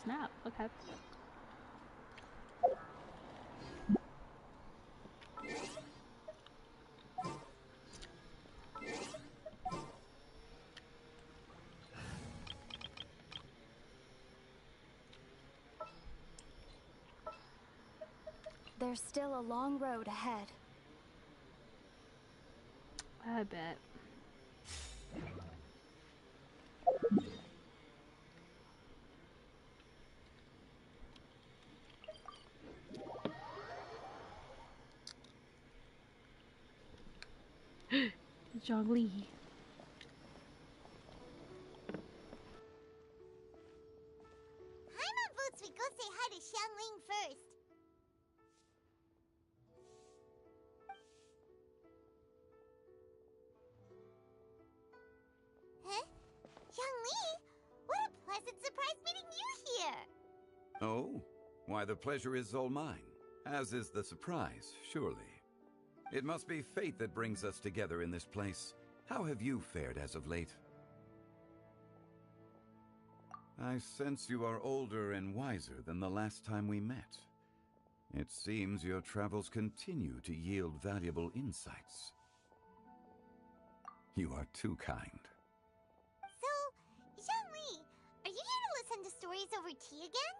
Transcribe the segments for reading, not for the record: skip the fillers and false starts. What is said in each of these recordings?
snap. Okay. There's still a long road ahead. I bet. Zhongli. Paimon votes we go say hi to Xiangling first. Huh? Xiangli? What a pleasant surprise meeting you here! Oh? Why, the pleasure is all mine, as is the surprise, surely. It must be fate that brings us together in this place. How have you fared as of late? I sense you are older and wiser than the last time we met. It seems your travels continue to yield valuable insights. You are too kind. So, Xiangli, are you here to listen to stories over tea again?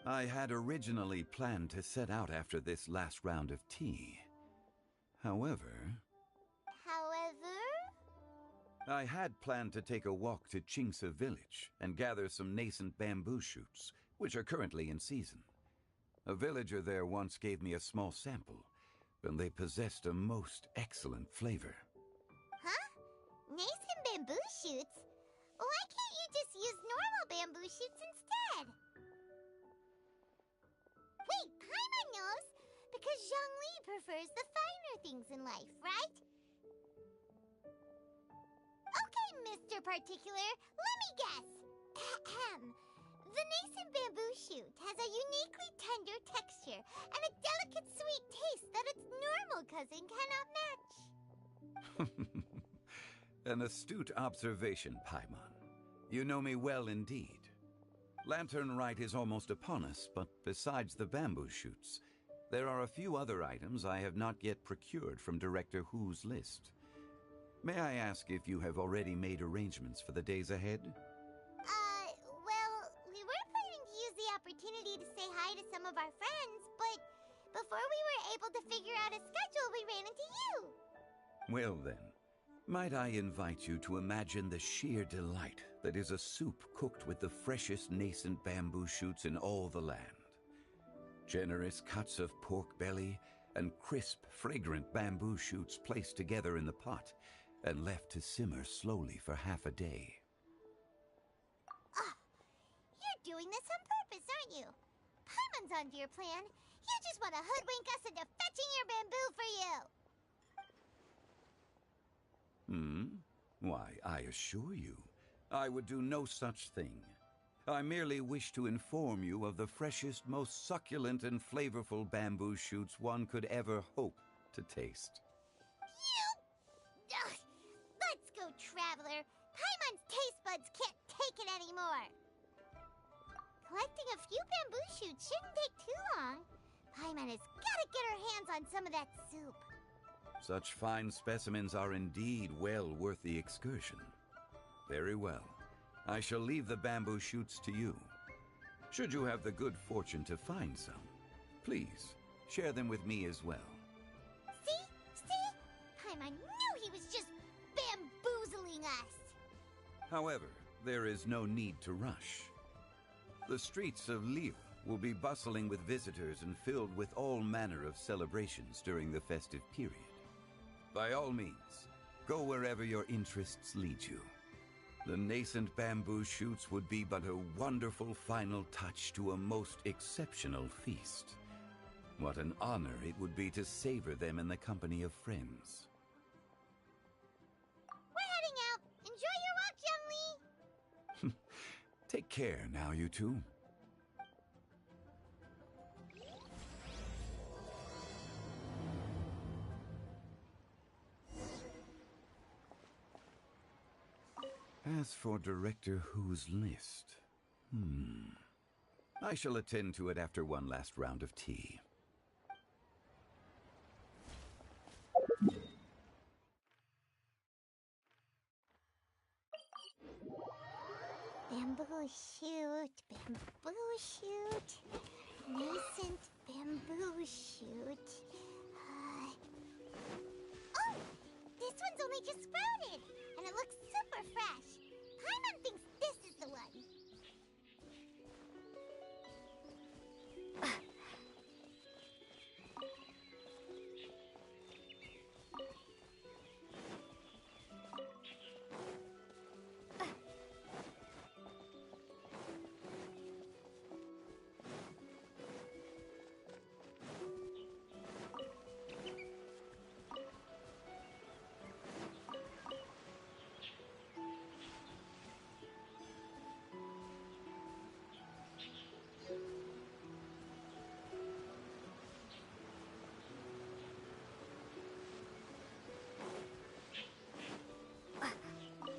I had originally planned to set out after this last round of tea. However, I had planned to take a walk to Qingse village and gather some nascent bamboo shoots, which are currently in season. A villager there once gave me a small sample, and they possessed a most excellent flavor. Huh? Nascent bamboo shoots? Why can't you just use normal bamboo shoots instead? Wait, Paimon knows! Because Zhongli prefers the finer things in life, right? Okay, Mr. Particular, let me guess. Ahem. The nascent bamboo shoot has a uniquely tender texture and a delicate sweet taste that its normal cousin cannot match. An astute observation, Paimon. You know me well indeed. Lantern Rite is almost upon us, but besides the bamboo shoots, there are a few other items I have not yet procured from Director Hu's list. May I ask if you have already made arrangements for the days ahead? Well, we were planning to use the opportunity to say hi to some of our friends, but before we were able to figure out a schedule, we ran into you. Well then, might I invite you to imagine the sheer delight that is a soup cooked with the freshest nascent bamboo shoots in all the land. Generous cuts of pork belly and crisp, fragrant bamboo shoots placed together in the pot and left to simmer slowly for half a day. You're doing this on purpose, aren't you? Paimon's onto your plan. You just want to hoodwink us into fetching your bamboo for you. Why, I assure you, I would do no such thing. I merely wish to inform you of the freshest, most succulent and flavorful bamboo shoots one could ever hope to taste. Ugh. Let's go, Traveler. Paimon's taste buds can't take it anymore. Collecting a few bamboo shoots shouldn't take too long. Paimon has got to get her hands on some of that soup. Such fine specimens are indeed well worth the excursion. Very well. I shall leave the bamboo shoots to you. Should you have the good fortune to find some, please share them with me as well. See? Paimon knew he was just bamboozling us. However, there is no need to rush. The streets of Lille will be bustling with visitors and filled with all manner of celebrations during the festive period. By all means, go wherever your interests lead you. The nascent bamboo shoots would be but a wonderful final touch to a most exceptional feast. What an honor it would be to savor them in the company of friends. We're heading out. Enjoy your walk, Zhongli. Take care now, you two. As for Director Hu's list, I shall attend to it after one last round of tea. Bamboo shoot, bamboo shoot, nascent bamboo shoot. Oh! This one's only just sprouted, and it looks super fresh. Paimon thinks this is the one.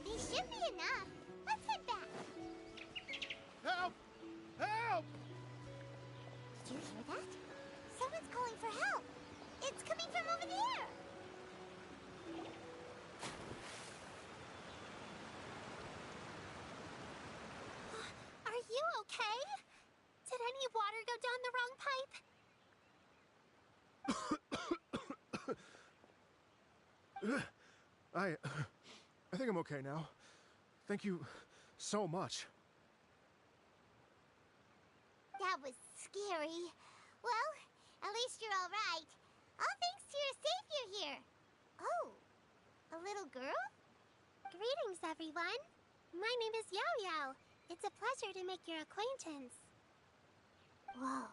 These should be enough. Let's head back. Help! Help! Did you hear that? Someone's calling for help. It's coming from over there. Are you okay? Did any water go down the wrong pipe? I think I'm okay now. Thank you so much. That was scary. Well, at least you're all right. All thanks to your savior here. Oh, a little girl? Greetings, everyone. My name is Yao Yao. It's a pleasure to make your acquaintance. Whoa,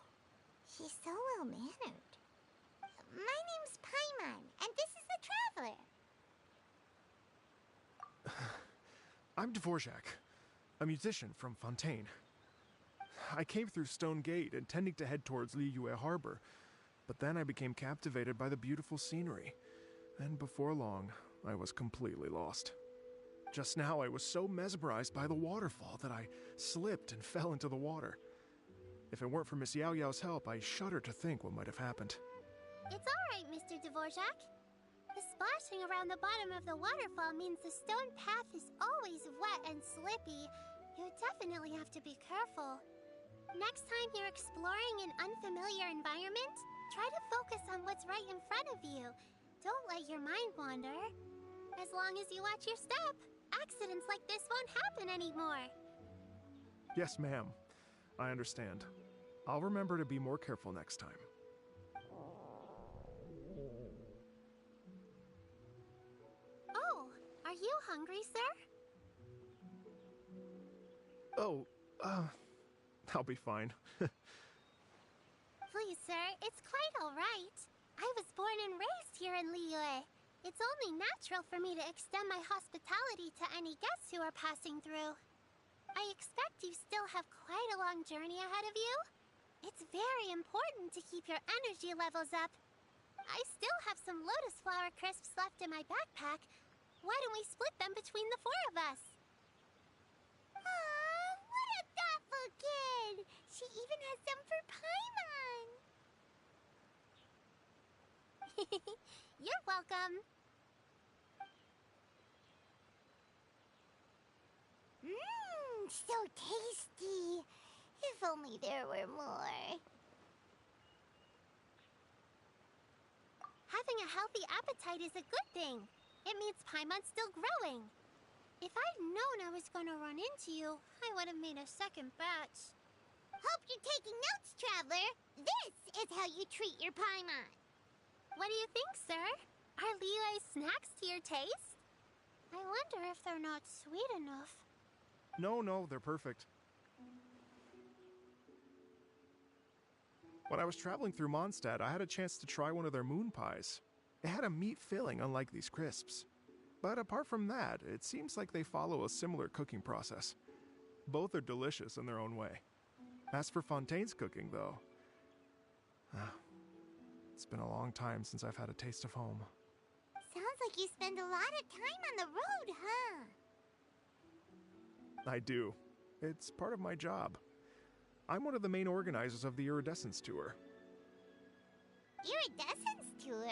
she's so well-mannered. My name's Paimon, and this is the Traveler. I'm Dvorak, a musician from Fontaine. I came through Stone Gate intending to head towards Liyue Harbor, but then I became captivated by the beautiful scenery, and before long, I was completely lost. Just now, I was so mesmerized by the waterfall that I slipped and fell into the water. If it weren't for Miss Yao Yao's help, I shudder to think what might have happened. It's all right, Mr. Dvorak. The splashing around the bottom of the waterfall means the stone path is always wet and slippy. You definitely have to be careful. Next time you're exploring an unfamiliar environment, try to focus on what's right in front of you. Don't let your mind wander. As long as you watch your step, accidents like this won't happen anymore. Yes, ma'am. I understand. I'll remember to be more careful next time. Oh, are you hungry, sir? Oh, I'll be fine. Please, sir, it's quite all right. I was born and raised here in Liyue. It's only natural for me to extend my hospitality to any guests who are passing through. I expect you still have quite a long journey ahead of you. It's very important to keep your energy levels up. I still have some lotus flower crisps left in my backpack. Why don't we split them between the four of us? Aw, what a thoughtful kid! She even has some for Paimon! You're welcome. Mmm, so tasty! If only there were more. Having a healthy appetite is a good thing. It means Paimon's still growing. If I'd known I was gonna run into you, I would have made a second batch. Hope you're taking notes, Traveler. This is how you treat your Paimon. What do you think, sir? Are Liyue snacks to your taste? I wonder if they're not sweet enough. No, they're perfect. When I was traveling through Mondstadt, I had a chance to try one of their moon pies. It had a meat filling, unlike these crisps. But apart from that, it seems like they follow a similar cooking process. Both are delicious in their own way. As for Fontaine's cooking, though, it's been a long time since I've had a taste of home. Sounds like you spend a lot of time on the road, huh? I do. It's part of my job. I'm one of the main organizers of the Iridescence Tour. Iridescence tour?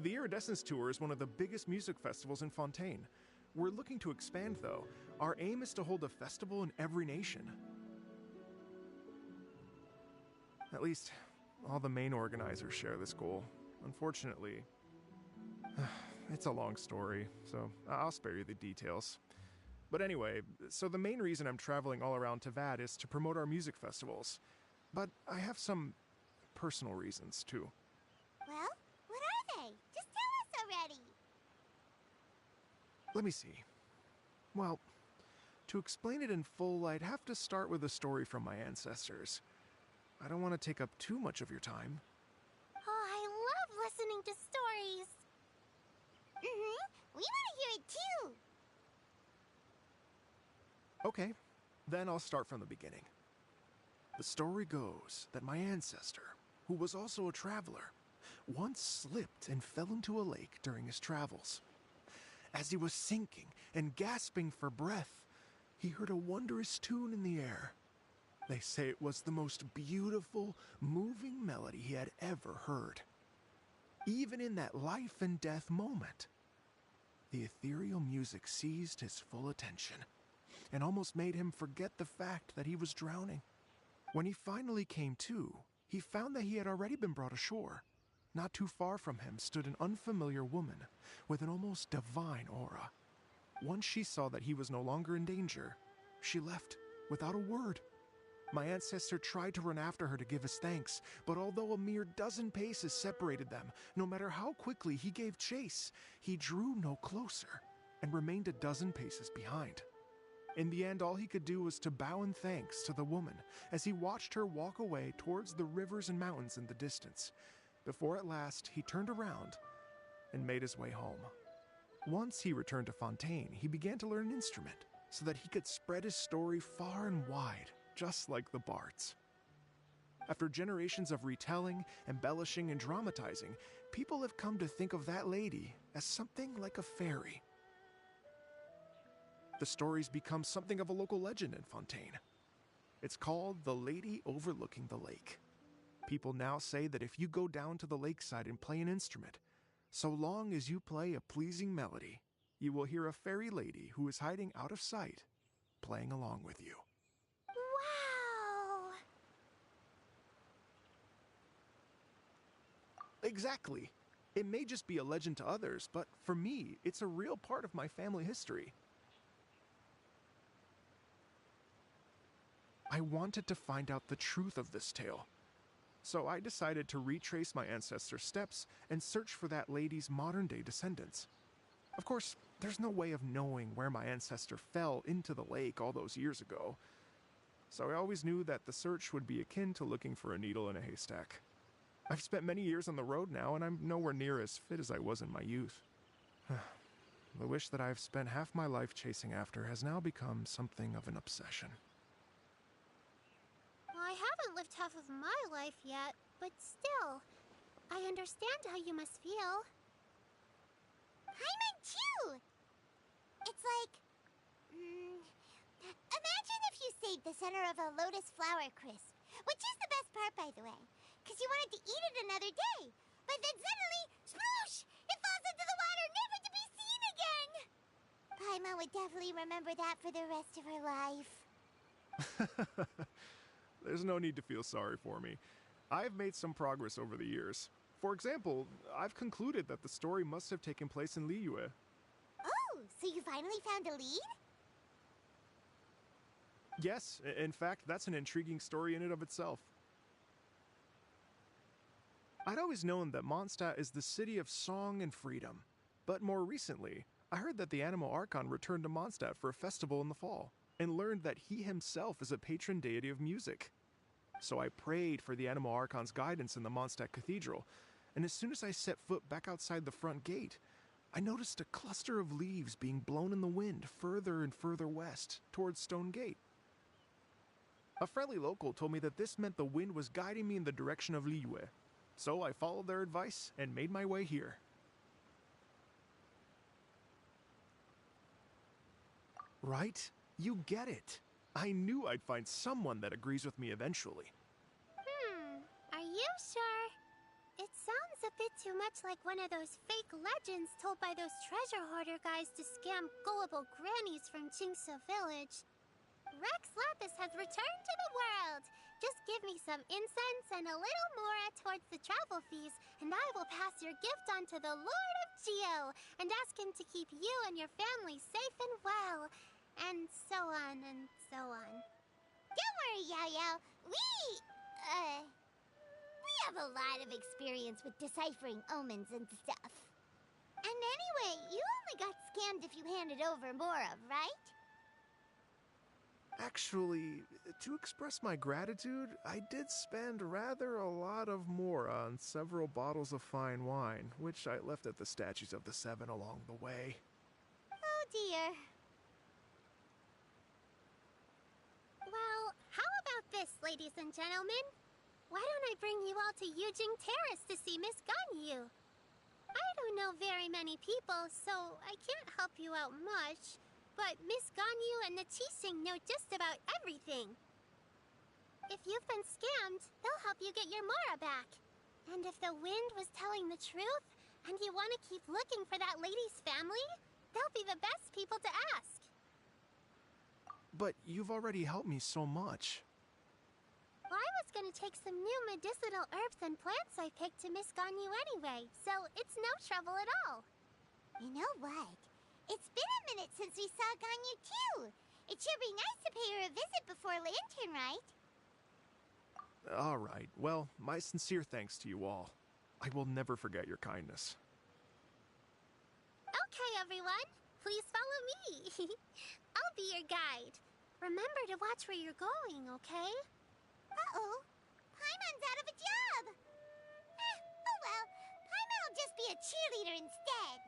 The Iridescence Tour is one of the biggest music festivals in Fontaine. We're looking to expand, though. Our aim is to hold a festival in every nation. At least, all the main organizers share this goal. Unfortunately, it's a long story, so I'll spare you the details. But anyway, so the main reason I'm traveling all around Tavad is to promote our music festivals. But I have some personal reasons, too. Well, what are they? Just tell us already. Let me see. Well, to explain it in full, I'd have to start with a story from my ancestors. I don't want to take up too much of your time. Oh, I love listening to stories. We want to hear it too. Okay, then I'll start from the beginning. The story goes that my ancestor, who was also a traveler, once slipped and fell into a lake during his travels. As he was sinking and gasping for breath, he heard a wondrous tune in the air. They say it was the most beautiful, moving melody he had ever heard. Even in that life and death moment, the ethereal music seized his full attention and almost made him forget the fact that he was drowning. When he finally came to, he found that he had already been brought ashore. Not too far from him stood an unfamiliar woman with an almost divine aura. Once she saw that he was no longer in danger, she left without a word. My ancestor tried to run after her to give his thanks, but although a mere dozen paces separated them, no matter how quickly he gave chase, he drew no closer and remained a dozen paces behind. In the end, all he could do was to bow in thanks to the woman as he watched her walk away towards the rivers and mountains in the distance, before at last he turned around and made his way home. Once he returned to Fontaine, he began to learn an instrument so that he could spread his story far and wide, just like the bards. After generations of retelling, embellishing, and dramatizing, people have come to think of that lady as something like a fairy. The story's become something of a local legend in Fontaine. It's called the Lady Overlooking the Lake. People now say that if you go down to the lakeside and play an instrument, so long as you play a pleasing melody, you will hear a fairy lady who is hiding out of sight, playing along with you. Wow! Exactly. It may just be a legend to others, but for me, it's a real part of my family history. I wanted to find out the truth of this tale, so I decided to retrace my ancestors' steps and search for that lady's modern-day descendants. Of course, there's no way of knowing where my ancestor fell into the lake all those years ago, so I always knew that the search would be akin to looking for a needle in a haystack. I've spent many years on the road now, and I'm nowhere near as fit as I was in my youth. The wish that I've spent half my life chasing after has now become something of an obsession. I haven't lived half of my life yet, but still, I understand how you must feel. Paimon too! It's like... imagine if you saved the center of a lotus flower crisp, which is the best part, by the way, because you wanted to eat it another day. But then suddenly, sploosh! It falls into the water, never to be seen again! Paimon would definitely remember that for the rest of her life. There's no need to feel sorry for me. I've made some progress over the years. For example, I've concluded that the story must have taken place in Liyue. Oh, so you finally found a lead? Yes, in fact, that's an intriguing story in and of itself. I'd always known that Mondstadt is the city of song and freedom, but more recently, I heard that the Animal Archon returned to Mondstadt for a festival in the fall, and learned that he himself is a patron deity of music. So I prayed for the Animal Archon's guidance in the Mondstadt Cathedral, and as soon as I set foot back outside the front gate, I noticed a cluster of leaves being blown in the wind further and further west, towards Stone Gate. A friendly local told me that this meant the wind was guiding me in the direction of Liyue, so I followed their advice and made my way here. Right? You get it. I knew I'd find someone that agrees with me eventually. Are you sure? It sounds a bit too much like one of those fake legends told by those treasure hoarder guys to scam gullible grannies from Jinxa Village. Rex Lapis has returned to the world. Just give me some incense and a little mora towards the travel fees, and I will pass your gift on to the Lord of Geo and ask him to keep you and your family safe and well. And so on and so on. Don't worry, Yao-Yao. We have a lot of experience with deciphering omens and stuff. And anyway, you only got scammed if you handed over Mora, right? Actually, to express my gratitude, I did spend rather a lot of mora on several bottles of fine wine, which I left at the statues of the Seven along the way. Oh dear. Well, how about this, ladies and gentlemen? Why don't I bring you all to Yujing Terrace to see Miss Ganyu? I don't know very many people, so I can't help you out much. But Miss Ganyu and the Qixing know just about everything. If you've been scammed, they'll help you get your Mora back. And if the wind was telling the truth, and you want to keep looking for that lady's family, they'll be the best people to ask. But you've already helped me so much. Well, I was going to take some new medicinal herbs and plants I picked to Miss Ganyu anyway, so it's no trouble at all. You know what? It's been a minute since we saw Ganyu too. It should be nice to pay her a visit before Lantern Rite. All right. Well, my sincere thanks to you all. I will never forget your kindness. Okay, everyone. Please follow me. I'll be your guide. Remember to watch where you're going, okay? Uh-oh. Paimon's out of a job. Oh well. Paimon will just be a cheerleader instead.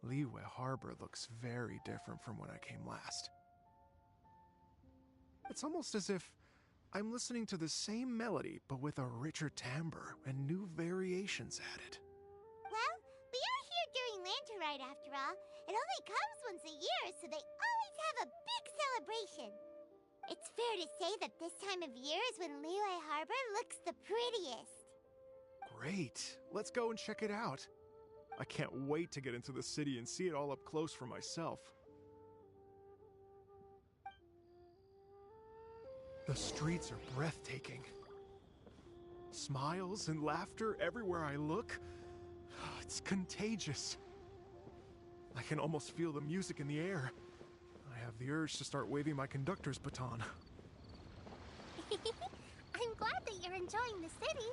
Liyue Harbor looks very different from when I came last. It's almost as if I'm listening to the same melody, but with a richer timbre and new variations added. Well, we are here during Lantern Rite after all. It only comes once a year, so they always have a big celebration. It's fair to say that this time of year is when Liyue Harbor looks the prettiest. Great. Let's go and check it out. I can't wait to get into the city and see it all up close for myself. The streets are breathtaking. Smiles and laughter everywhere I look. It's contagious. I can almost feel the music in the air. I have the urge to start waving my conductor's baton. I'm glad that you're enjoying the city.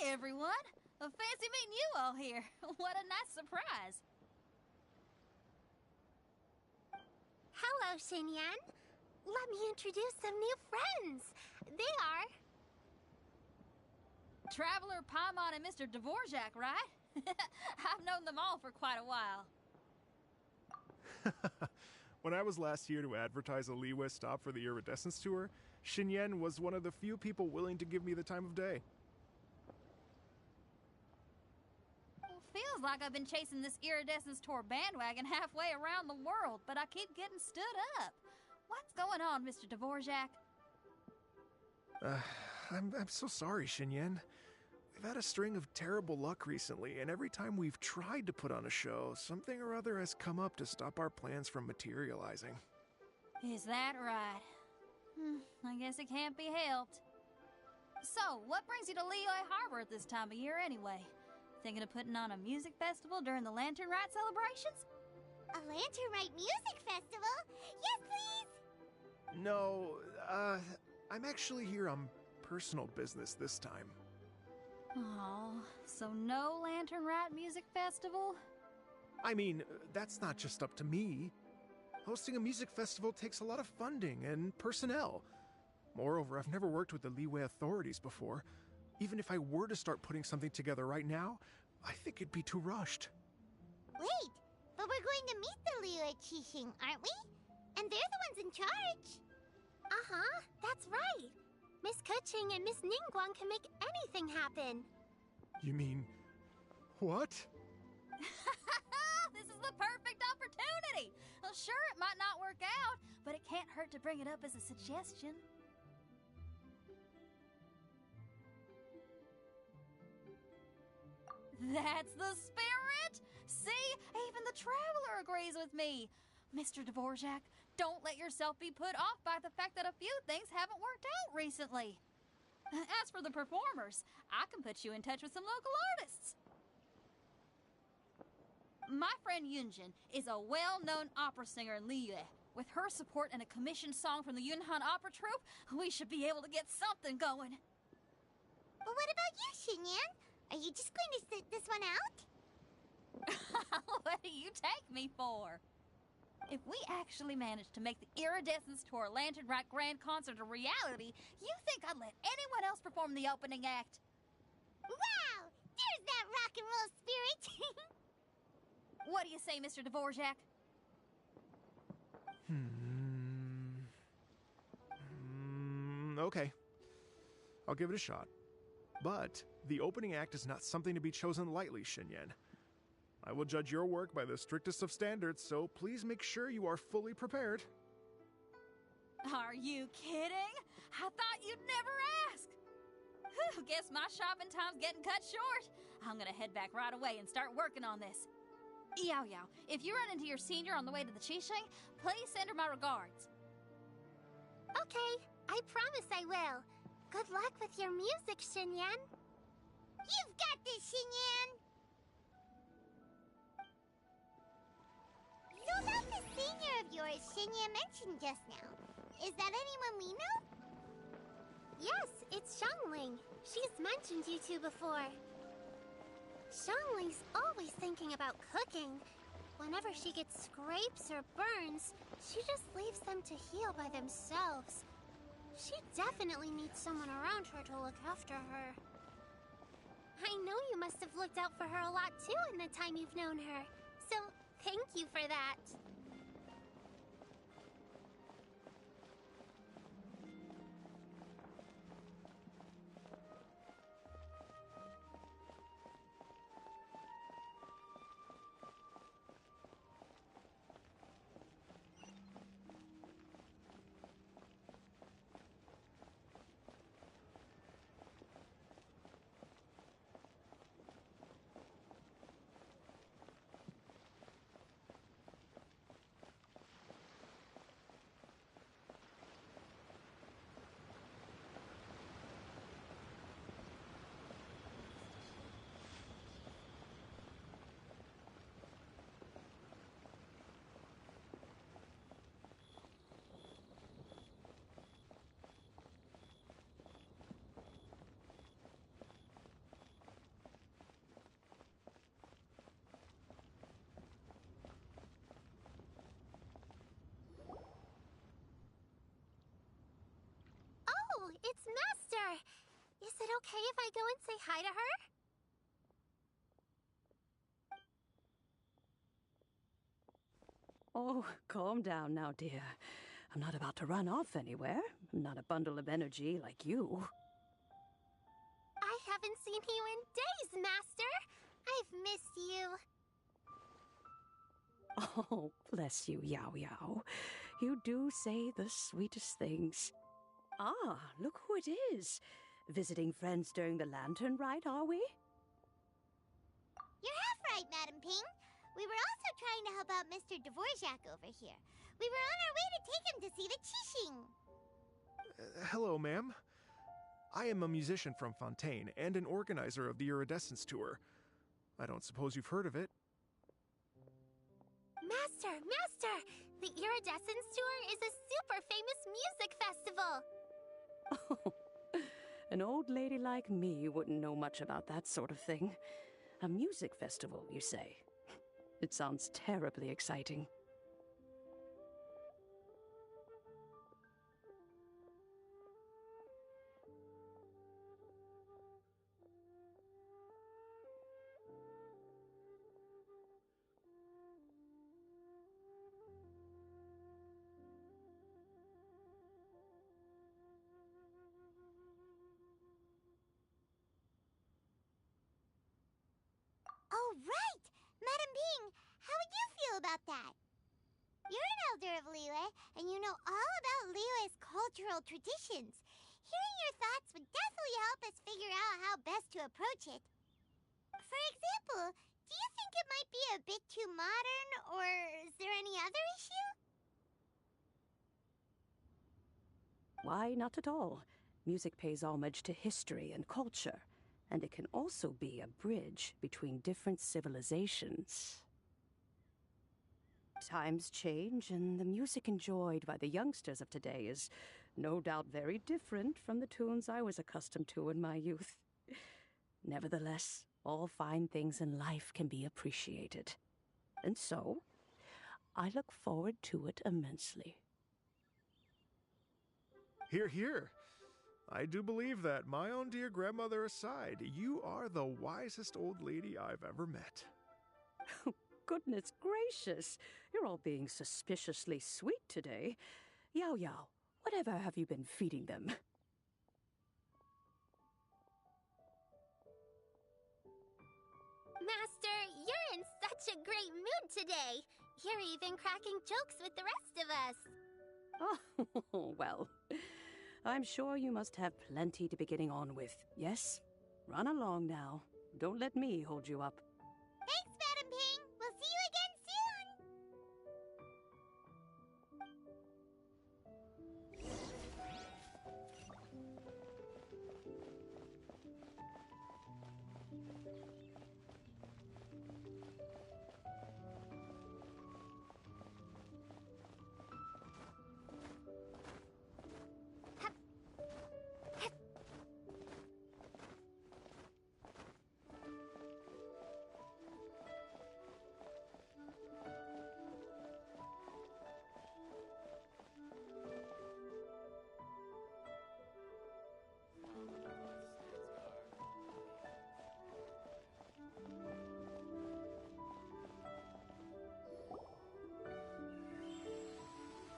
Hey everyone! Fancy meeting you all here. What a nice surprise. Hello, Xinyan. Let me introduce some new friends. They are... Traveler, Paimon, and Mr. Dvorak, right? I've known them all for quite a while. When I was last here to advertise a Liyue stop for the Iridescence Tour, Xinyan was one of the few people willing to give me the time of day. Feels like I've been chasing this Iridescence Tour bandwagon halfway around the world, but I keep getting stood up. What's going on, Mr. Dvorak? I'm so sorry, Xinyan. We've had a string of terrible luck recently, and every time we've tried to put on a show, something or other has come up to stop our plans from materializing. Is that right? I guess it can't be helped. So, what brings you to Liyue Harbor at this time of year anyway? Thinking of putting on a music festival during the Lantern Rite celebrations? A Lantern Rite music festival? Yes, please! No, I'm actually here on personal business this time. Oh, so no Lantern Rite music festival? I mean, that's not just up to me. Hosting a music festival takes a lot of funding and personnel. Moreover, I've never worked with the Liyue authorities before. Even if I were to start putting something together right now, I think it'd be too rushed. Wait, but we're going to meet the Liyue Qixing, aren't we? And they're the ones in charge. Uh-huh, that's right. Miss Kuching and Miss Ningguang can make anything happen. You mean... what? This is the perfect opportunity! Well, sure, it might not work out, but it can't hurt to bring it up as a suggestion. That's the spirit! See? Even the Traveler agrees with me. Mr. Dvorak, don't let yourself be put off by the fact that a few things haven't worked out recently. As for the performers, I can put you in touch with some local artists. My friend Yunjin is a well-known opera singer in Liyue. With her support and a commissioned song from the Yunhan Opera Troupe, we should be able to get something going. But what about you, Xinyan? Are you just going to sit this one out? What do you take me for? If we actually manage to make the Iridescence Tour Lantern Rite Grand Concert a reality, you think I'd let anyone else perform the opening act? Wow! There's that rock and roll spirit! What do you say, Mr. Dvorak? Okay. I'll give it a shot. But the opening act is not something to be chosen lightly, Xinyan. I will judge your work by the strictest of standards, so please make sure you are fully prepared. Are you kidding? I thought you'd never ask. Whew, guess my shopping time's getting cut short. I'm gonna head back right away and start working on this. Yao Yao, if you run into your senior on the way to the Qixing, please send her my regards. Okay, I promise I will. Good luck with your music, Xinyan. You've got this, Xinyan! So about the senior of yours Xinyan mentioned just now, is that anyone we know? Yes, it's Xiangling. She's mentioned you two before. Xiangling's always thinking about cooking. Whenever she gets scrapes or burns, she just leaves them to heal by themselves. She definitely needs someone around her to look after her. I know you must have looked out for her a lot too in the time you've known her, so thank you for that. Oh, it's Master! Is it okay if I go and say hi to her? Oh, calm down now, dear. I'm not about to run off anywhere. I'm not a bundle of energy like you. I haven't seen you in days, Master! I've missed you. Oh, bless you, Yao Yao. You do say the sweetest things. Ah, look who it is. Visiting friends during the Lantern Rite, are we? You're half right, Madam Ping. We were also trying to help out Mr. Dvorak over here. We were on our way to take him to see the Qixing. Hello, ma'am. I am a musician from Fontaine and an organizer of the Iridescence Tour. I don't suppose you've heard of it. Master! The Iridescence Tour is a super famous music festival! Oh, an old lady like me wouldn't know much about that sort of thing. A music festival, you say? It sounds terribly exciting. Oh, right! Madam Ping, how would you feel about that? You're an elder of Liyue, and you know all about Liyue's cultural traditions. Hearing your thoughts would definitely help us figure out how best to approach it. For example, do you think it might be a bit too modern, or is there any other issue? Why, not at all. Music pays homage to history and culture, and it can also be a bridge between different civilizations. Times change, and the music enjoyed by the youngsters of today is no doubt very different from the tunes I was accustomed to in my youth. Nevertheless, all fine things in life can be appreciated. And so, I look forward to it immensely. Hear, hear. I do believe that, my own dear grandmother aside, you are the wisest old lady I've ever met. Goodness gracious, you're all being suspiciously sweet today. Yao Yao, whatever have you been feeding them? Master, you're in such a great mood today! You're even cracking jokes with the rest of us! Oh, well, I'm sure you must have plenty to be getting on with, yes? Run along now. Don't let me hold you up. Thanks, Madam Ping. We'll see you again soon.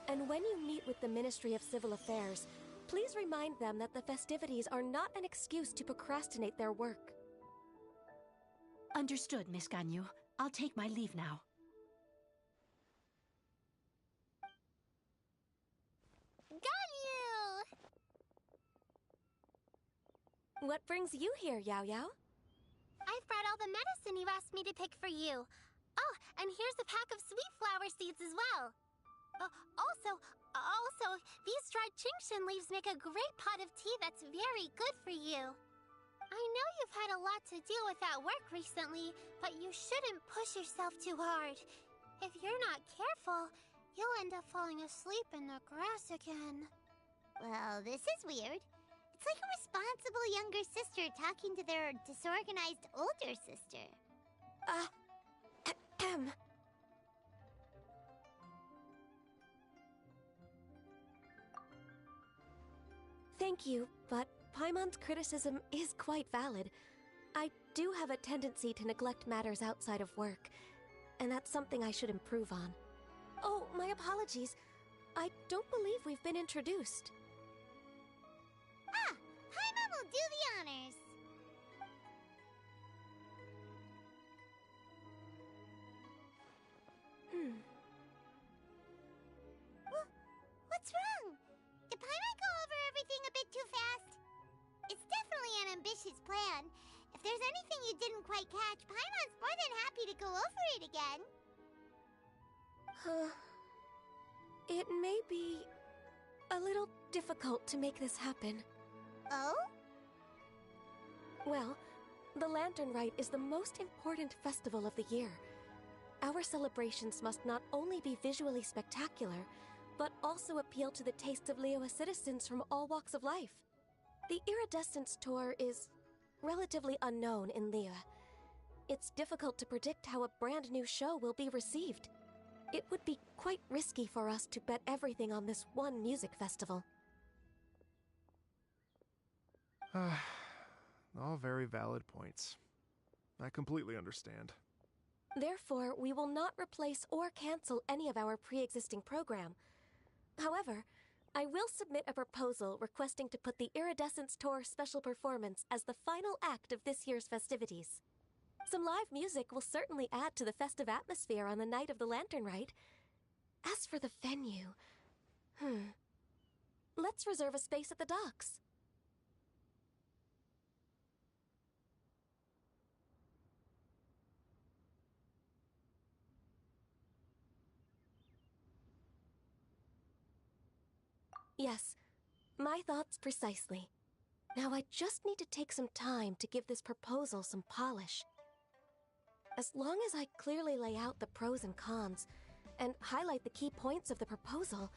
And when you meet with the Ministry of Civil Affairs, please remind them that the festivities are not an excuse to procrastinate their work. Understood, Miss Ganyu. I'll take my leave now. Ganyu! What brings you here, Yao Yao? I've brought all the medicine you asked me to pick for you. Oh, and here's a pack of sweet flower seeds as well. Also, these dried Qingshan leaves make a great pot of tea that's very good for you. I know you've had a lot to deal with at work recently, but you shouldn't push yourself too hard. If you're not careful, you'll end up falling asleep in the grass again. Well, this is weird. It's like a responsible younger sister talking to their disorganized older sister. Thank you, but Paimon's criticism is quite valid. I do have a tendency to neglect matters outside of work, and that's something I should improve on. Oh, my apologies. I don't believe we've been introduced. Ah, Paimon will do the honors. What's wrong? Did Paimon go over everything a bit too fast? It's definitely there's anything you didn't quite catch, Paimon's more than happy to go over it again. It may be a little difficult to make this happen. Oh? Well, the Lantern Rite is the most important festival of the year. Our celebrations must not only be visually spectacular, but also appeal to the tastes of Liyue citizens from all walks of life. The Iridescence Tour is relatively unknown in Liyue. It's difficult to predict how a brand new show will be received. It would be quite risky for us to bet everything on this one music festival. All very valid points. I completely understand. Therefore, we will not replace or cancel any of our pre-existing program. However, I will submit a proposal requesting to put the Iridescence Tour special performance as the final act of this year's festivities. Some live music will certainly add to the festive atmosphere on the night of the Lantern Rite. As for the venue, let's reserve a space at the docks. Yes, my thoughts precisely. Now I just need to take some time to give this proposal some polish. As long as I clearly lay out the pros and cons, and highlight the key points of the proposal,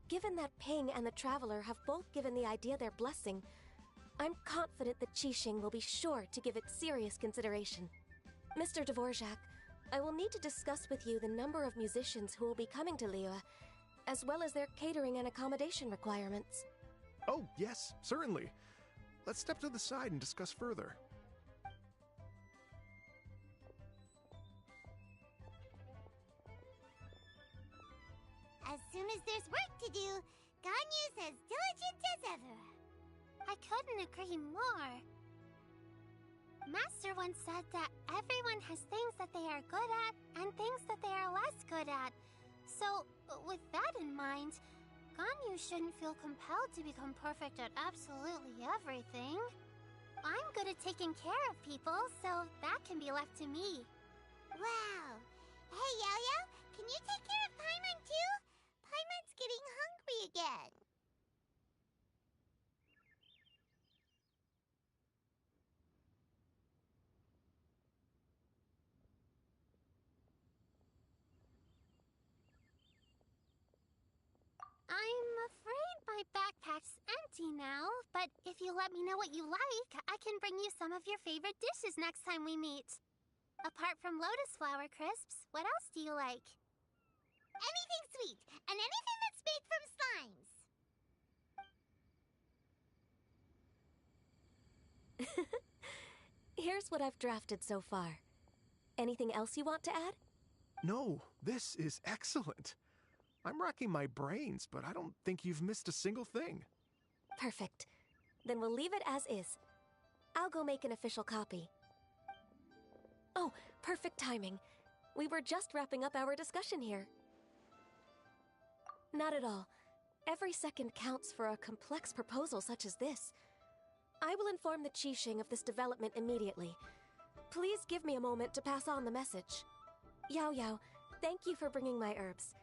given that Ping and the Traveler have both given the idea their blessing, I'm confident that Qixing will be sure to give it serious consideration. Mr. Dvorak, I will need to discuss with you the number of musicians who will be coming to Liyue, as well as their catering and accommodation requirements. Oh, yes, certainly. Let's step to the side and discuss further. As soon as there's work to do, Ganyu's as diligent as ever. I couldn't agree more. Master once said that everyone has things that they are good at and things that they are less good at. So, with that in mind, Ganyu shouldn't feel compelled to become perfect at absolutely everything. I'm good at taking care of people, so that can be left to me. Wow. Hey, Yao-Yao, can you take care of Paimon too? Paimon's getting hungry again. I'm afraid my backpack's empty now, but if you let me know what you like, I can bring you some of your favorite dishes next time we meet. Apart from lotus flower crisps, what else do you like? Anything sweet, and anything that's made from slimes. Here's what I've drafted so far. Anything else you want to add? No, this is excellent. I'm racking my brains, but I don't think you've missed a single thing. Perfect. Then we'll leave it as is. I'll go make an official copy. Oh, perfect timing. We were just wrapping up our discussion here. Not at all. Every second counts for a complex proposal such as this. I will inform the Qixing of this development immediately. Please give me a moment to pass on the message. Yao Yao, thank you for bringing my herbs.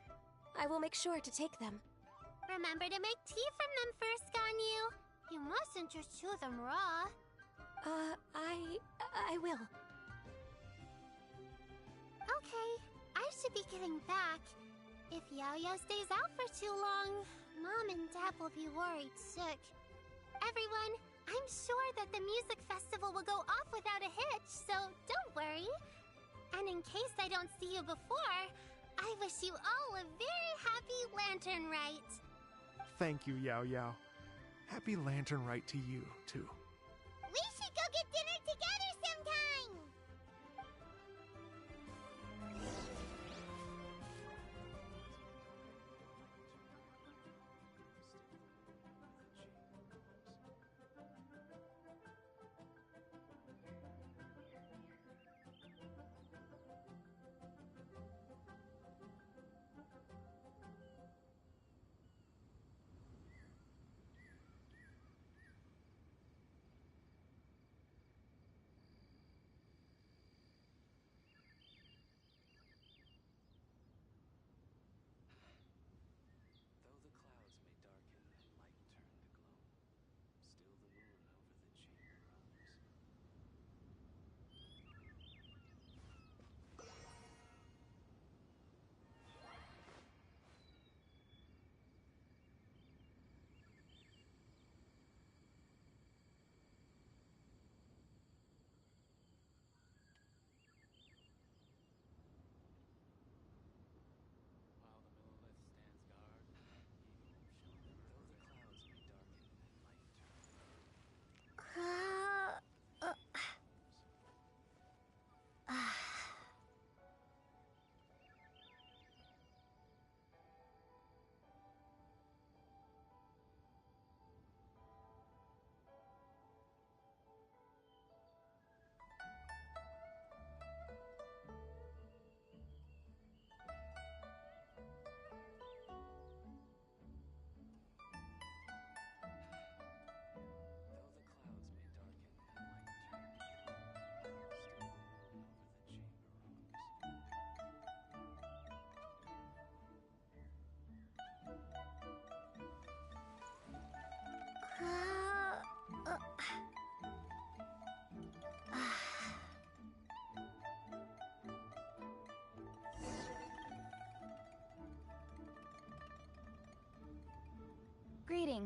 I will make sure to take them. Remember to make tea from them first, Ganyu. You mustn't just chew them raw. I will. Okay, I should be getting back. If Yao-Yao stays out for too long, Mom and Dad will be worried sick. Everyone, I'm sure that the music festival will go off without a hitch, so don't worry. And in case I don't see you before, I wish you all a very happy Lantern Rite. Thank you, Yao Yao. Happy Lantern Rite to you, too. We should go get dinner together sometime!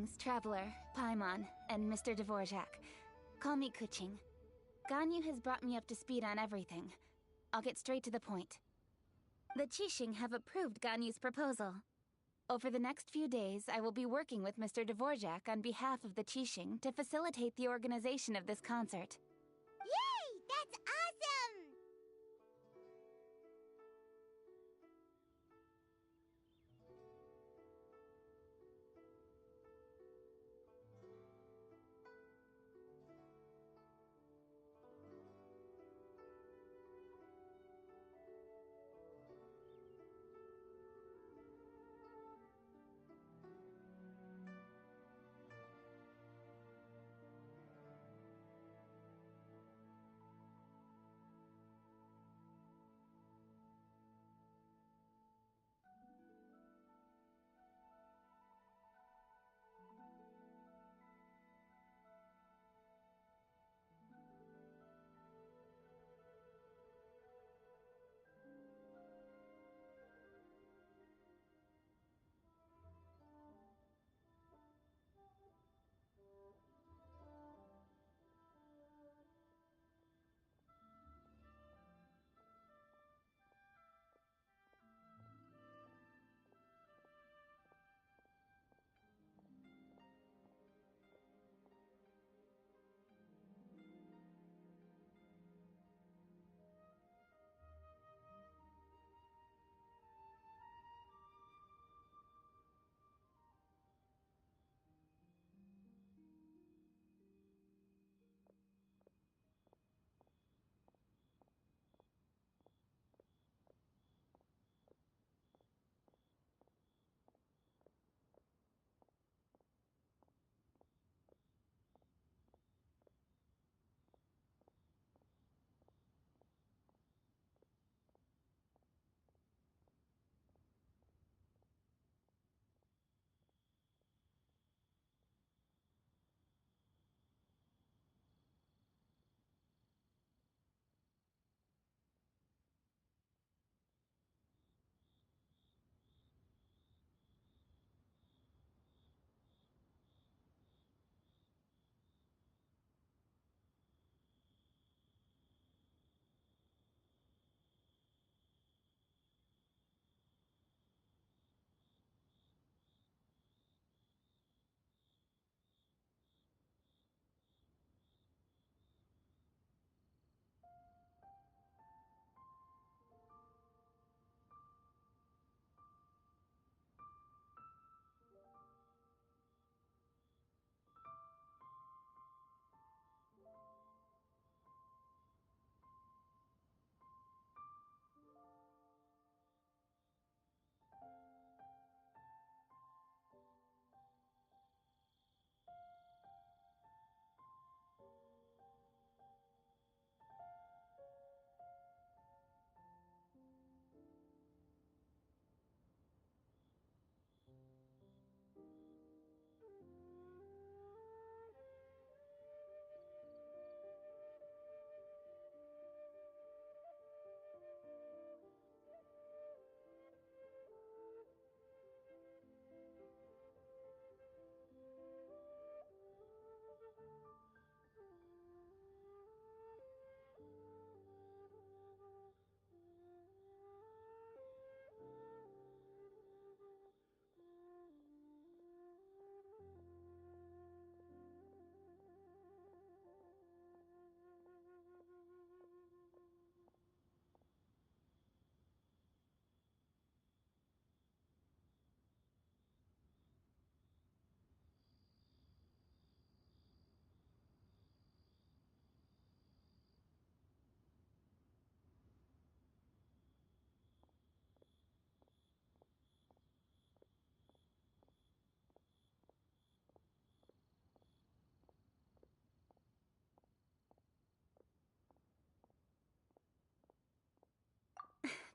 Greetings, Traveler, Paimon, and Mr. Dvorak. Call me Kuching. Ganyu has brought me up to speed on everything. I'll get straight to the point. The Qixing have approved Ganyu's proposal. Over the next few days, I will be working with Mr. Dvorak on behalf of the Qixing to facilitate the organization of this concert. Yay! That's awesome!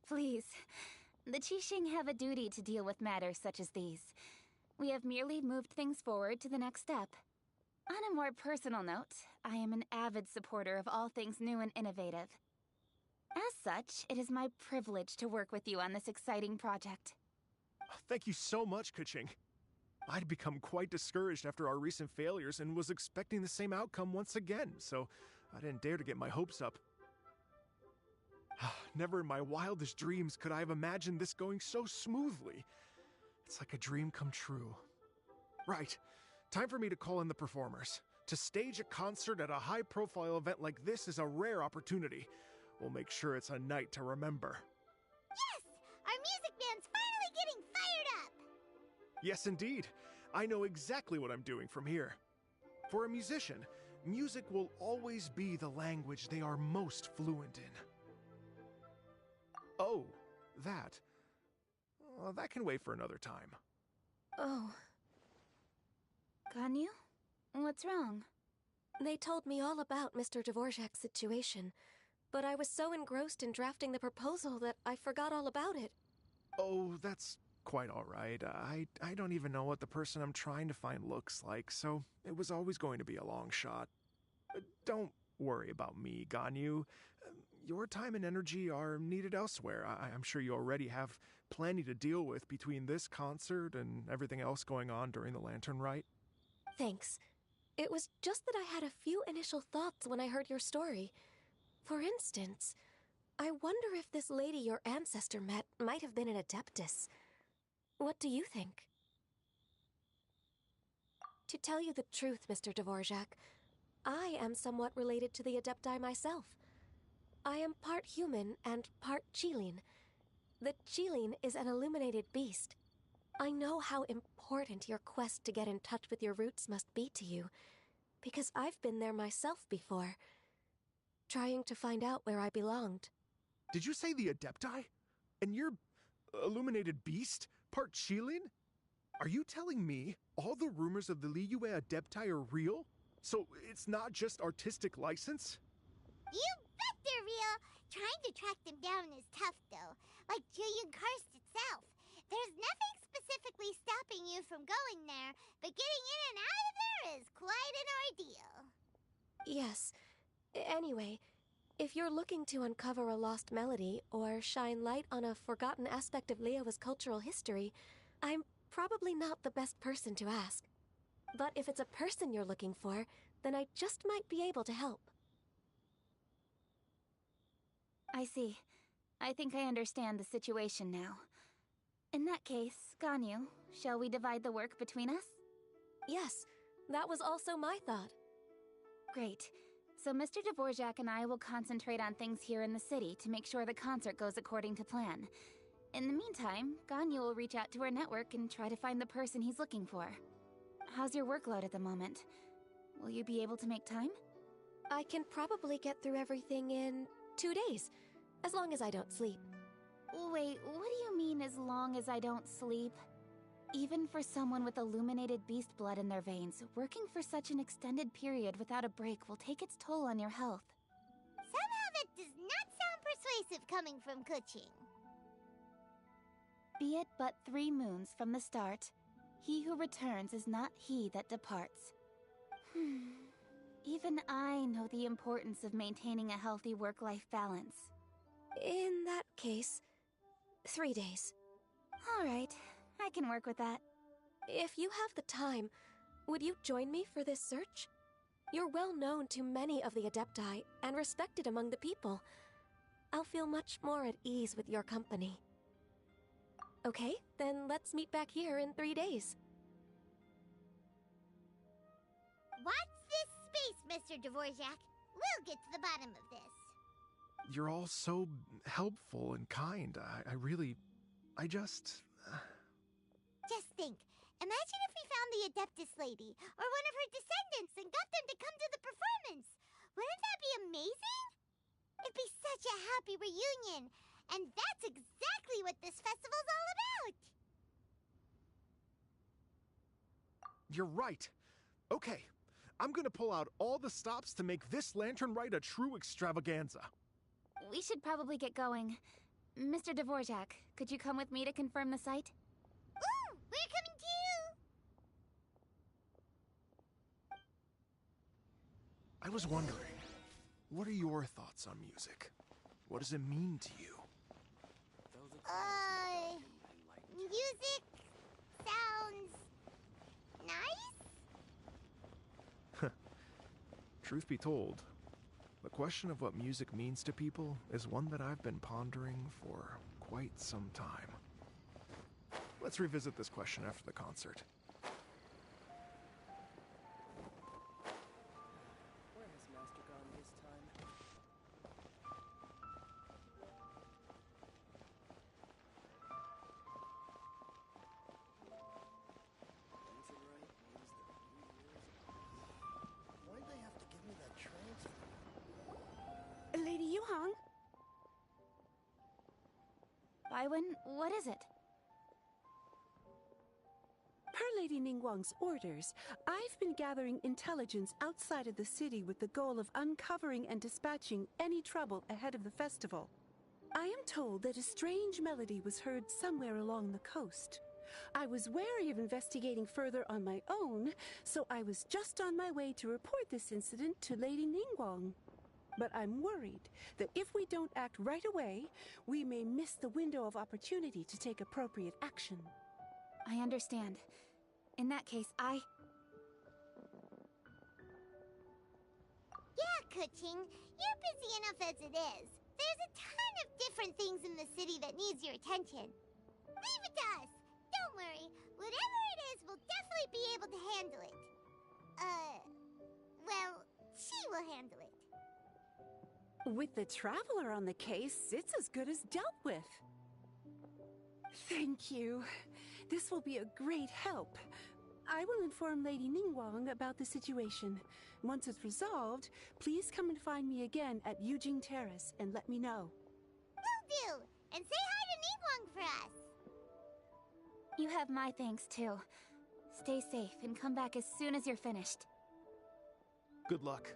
Please. The Qixing have a duty to deal with matters such as these. We have merely moved things forward to the next step. On a more personal note, I am an avid supporter of all things new and innovative. As such, it is my privilege to work with you on this exciting project. Thank you so much, Kuching. I'd become quite discouraged after our recent failures and was expecting the same outcome once again, so I didn't dare to get my hopes up. Never in my wildest dreams could I have imagined this going so smoothly. It's like a dream come true. Right, time for me to call in the performers. To stage a concert at a high-profile event like this is a rare opportunity. We'll make sure it's a night to remember. Yes! Our music band's finally getting fired up! Yes, indeed. I know exactly what I'm doing from here. For a musician, music will always be the language they are most fluent in. Oh, that. That can wait for another time. Oh, Ganyu? What's wrong? they told me all about Mr. Dvorak's situation, but I was so engrossed in drafting the proposal that I forgot all about it. Oh, that's quite all right. I don't even know what the person I'm trying to find looks like, so it was always going to be a long shot. Don't worry about me, Ganyu. Your time and energy are needed elsewhere. I'm sure you already have plenty to deal with between this concert and everything else going on during the Lantern Rite. Thanks. It was just that I had a few initial thoughts when I heard your story. For instance, I wonder if this lady your ancestor met might have been an Adeptus. What do you think? To tell you the truth, Mr. Dvorak, I am somewhat related to the Adepti myself. I am part human and part Qilin. The Qilin is an illuminated beast. I know how important your quest to get in touch with your roots must be to you, because I've been there myself before, trying to find out where I belonged. Did you say the Adepti? And you're illuminated beast? Part Qilin? Are you telling me all the rumors of the Liyue Adepti are real? So it's not just artistic license? You bet they're real! Trying to track them down is tough, though. Like Julian Karst itself. There's nothing specifically stopping you from going there, but getting in and out of there is quite an ordeal. Yes. Anyway, if you're looking to uncover a lost melody or shine light on a forgotten aspect of Liyue's cultural history, I'm probably not the best person to ask. But if it's a person you're looking for, then I just might be able to help. I see. I think I understand the situation now. In that case, Ganyu, shall we divide the work between us? Yes, that was also my thought. Great. So Mr. Dvorak and I will concentrate on things here in the city to make sure the concert goes according to plan. In the meantime, Ganyu will reach out to our network and try to find the person he's looking for. How's your workload at the moment? Will you be able to make time? I can probably get through everything in 2 days, as long as I don't sleep. Wait, what do you mean as long as I don't sleep? Even for someone with illuminated beast blood in their veins, working for such an extended period without a break will take its toll on your health. Somehow that does not sound persuasive coming from Kuching. Be it but 3 moons from the start, he who returns is not he that departs. Even I know the importance of maintaining a healthy work-life balance. In that case, 3 days. All right, I can work with that. If you have the time, would you join me for this search? You're well known to many of the Adepti and respected among the people. I'll feel much more at ease with your company. Okay, then let's meet back here in 3 days. Watch this space, Mr. Dvorak. We'll get to the bottom of this. You're all so helpful and kind. Just think. Imagine if we found the Adeptus lady, or one of her descendants, and got them to come to the performance. Wouldn't that be amazing? It'd be such a happy reunion. And that's exactly what this festival's all about. You're right. Okay, I'm gonna pull out all the stops to make this Lantern Rite a true extravaganza. We should probably get going. Mr. Dvorak, could you come with me to confirm the site? Ooh, we're coming too! I was wondering, what are your thoughts on music? What does it mean to you? Music sounds Truth be told, the question of what music means to people is one that I've been pondering for quite some time. Let's revisit this question after the concert. Where has Master gone this time? Lantern Rite means that a few years ago. Why'd they have to give me that transfer? Lady Yuhong? Baiwen, what is it? Per Lady Ningguang's orders, I've been gathering intelligence outside of the city with the goal of uncovering and dispatching any trouble ahead of the festival. I am told that a strange melody was heard somewhere along the coast. I was wary of investigating further on my own, so I was just on my way to report this incident to Lady Ningguang. But I'm worried that if we don't act right away, we may miss the window of opportunity to take appropriate action. I understand. In that case, Yeah, Kuching, you're busy enough as it is. There's a ton of different things in the city that needs your attention. Leave it to us. Don't worry. Whatever it is, we'll definitely be able to handle it. Well, she will handle it. With the Traveler on the case, it's as good as dealt with. Thank you. This will be a great help. I will inform Lady Ningguang about the situation. Once it's resolved, please come and find me again at Yujing Terrace and let me know. Will do. And say hi to Ningguang for us. you have my thanks too. Stay safe and come back as soon as you're finished. Good luck.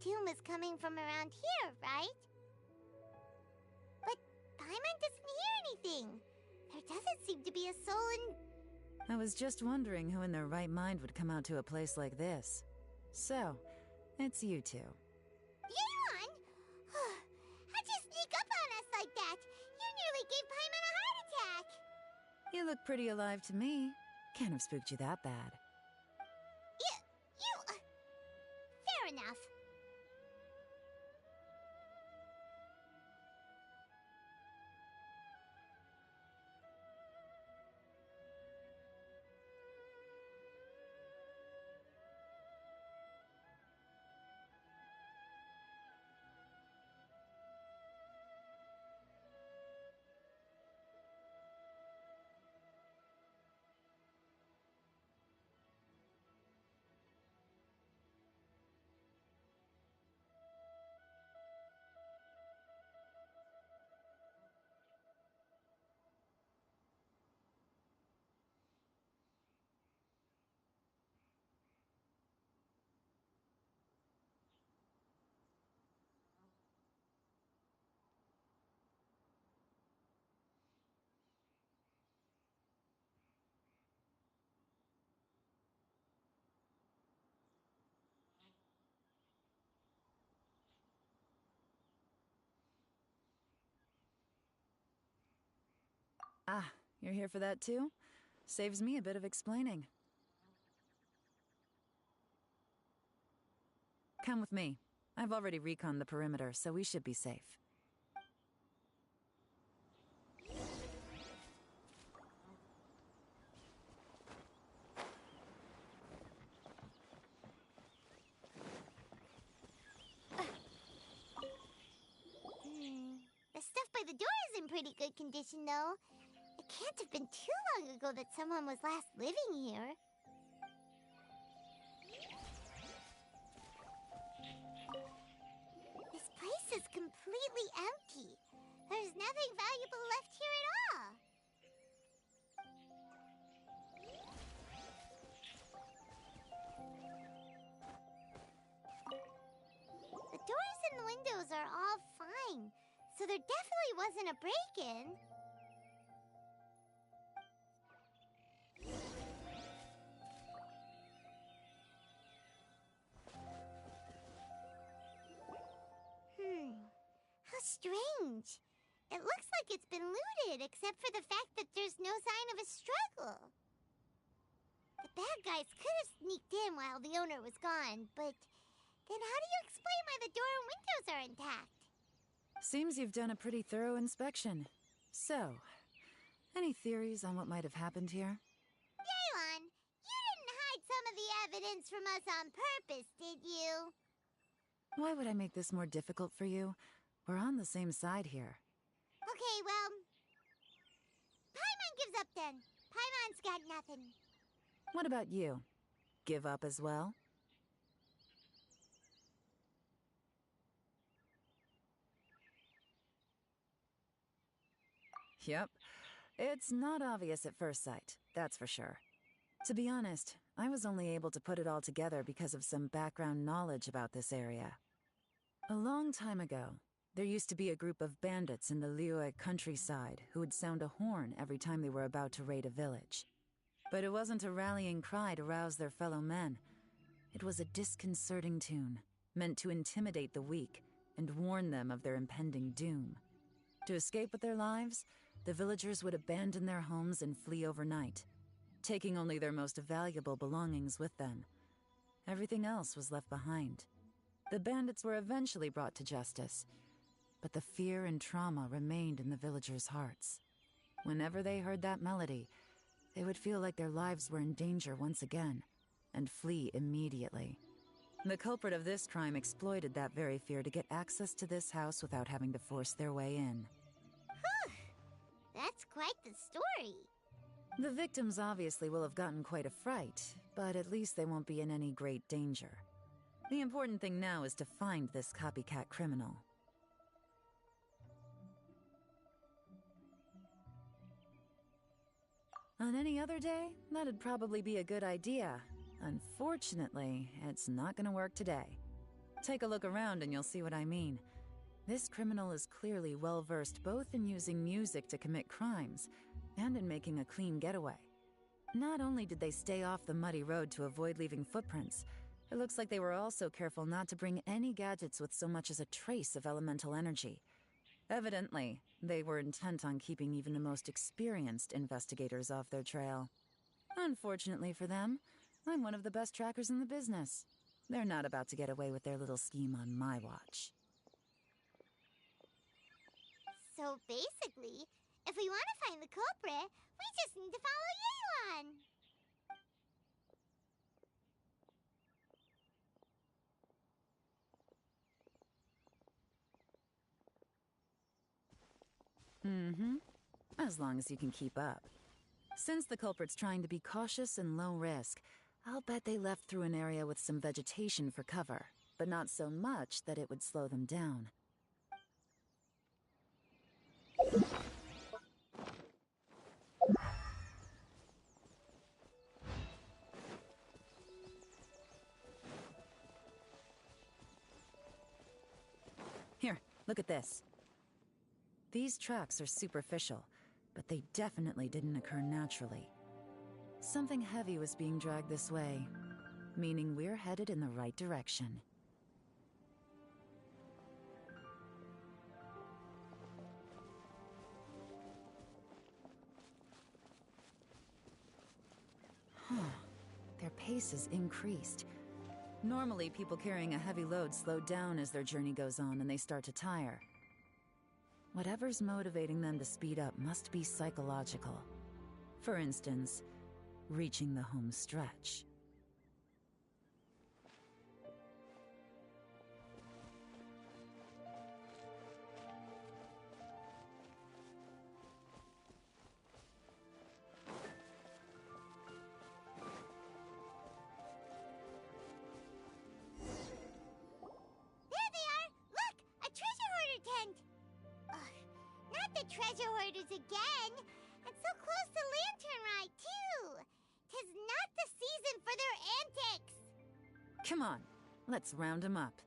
tomb is coming from around here, right? But Paimon doesn't hear anything. There doesn't seem to be a soul in... I was just wondering who in their right mind would come out to a place like this. So, it's you two. Yeon! How'd you sneak up on us like that? You nearly gave Paimon a heart attack! You look pretty alive to me. Can't have spooked you that bad. Fair enough. Ah, you're here for that too? Saves me a bit of explaining. Come with me. I've already reconned the perimeter, so we should be safe. The stuff by the door is in pretty good condition, though. It can't have been too long ago that someone was last living here. This place is completely empty. There's nothing valuable left here at all. The doors and windows are all fine, so there definitely wasn't a break-in. How strange. It looks like it's been looted, except for the fact that there's no sign of a struggle. The bad guys could have sneaked in while the owner was gone, but then how do you explain why the door and windows are intact? Seems you've done a pretty thorough inspection. So, any theories on what might have happened here? Yeon, you didn't hide some of the evidence from us on purpose, did you? Why would I make this more difficult for you? We're on the same side here. Okay, well... Paimon gives up then. Paimon's got nothing. What about you? Give up as well? Yep. It's not obvious at first sight, that's for sure. To be honest, I was only able to put it all together because of some background knowledge about this area. A long time ago, there used to be a group of bandits in the Liyue countryside who would sound a horn every time they were about to raid a village. But it wasn't a rallying cry to rouse their fellow men. It was a disconcerting tune, meant to intimidate the weak and warn them of their impending doom. To escape with their lives, the villagers would abandon their homes and flee overnight, taking only their most valuable belongings with them. Everything else was left behind. The bandits were eventually brought to justice, but the fear and trauma remained in the villagers' hearts. Whenever they heard that melody, they would feel like their lives were in danger once again, and flee immediately. The culprit of this crime exploited that very fear to get access to this house without having to force their way in. That's quite the story. The victims obviously will have gotten quite a fright, but at least they won't be in any great danger. The important thing now is to find this copycat criminal. On any other day, that'd probably be a good idea. Unfortunately, it's not gonna work today. Take a look around and you'll see what I mean. This criminal is clearly well-versed both in using music to commit crimes and in making a clean getaway. Not only did they stay off the muddy road to avoid leaving footprints, it looks like they were also careful not to bring any gadgets with so much as a trace of elemental energy. Evidently, they were intent on keeping even the most experienced investigators off their trail. Unfortunately for them, I'm one of the best trackers in the business. They're not about to get away with their little scheme on my watch. So basically, if we want to find the culprit, we just need to follow Yelan. Mm-hmm. As long as you can keep up. Since the culprit's trying to be cautious and low risk, I'll bet they left through an area with some vegetation for cover, but not so much that it would slow them down. Here, look at this. These tracks are superficial, but they definitely didn't occur naturally. Something heavy was being dragged this way, meaning we're headed in the right direction. Huh. Their pace has increased. Normally, people carrying a heavy load slow down as their journey goes on and they start to tire. Whatever's motivating them to speed up must be psychological. For instance, reaching the home stretch. There they are! Look! A treasure hoarder tent! Ugh, not the treasure hoarders again! And so close to Lantern Rite, too! 'Tis not the season for their antics! Come on, let's round them up.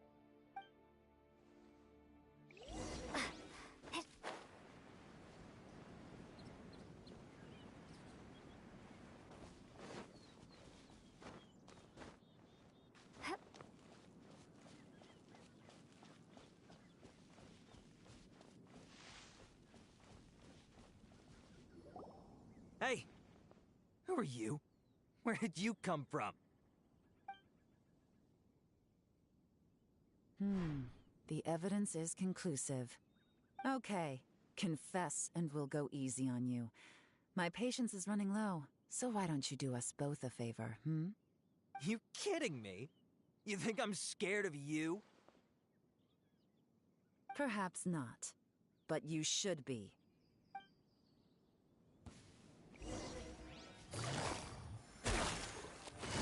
Hey! Who are you? Where did you come from? The evidence is conclusive. Okay, confess and we'll go easy on you. My patience is running low, so why don't you do us both a favor, You kidding me? You think I'm scared of you? Perhaps not, but you should be.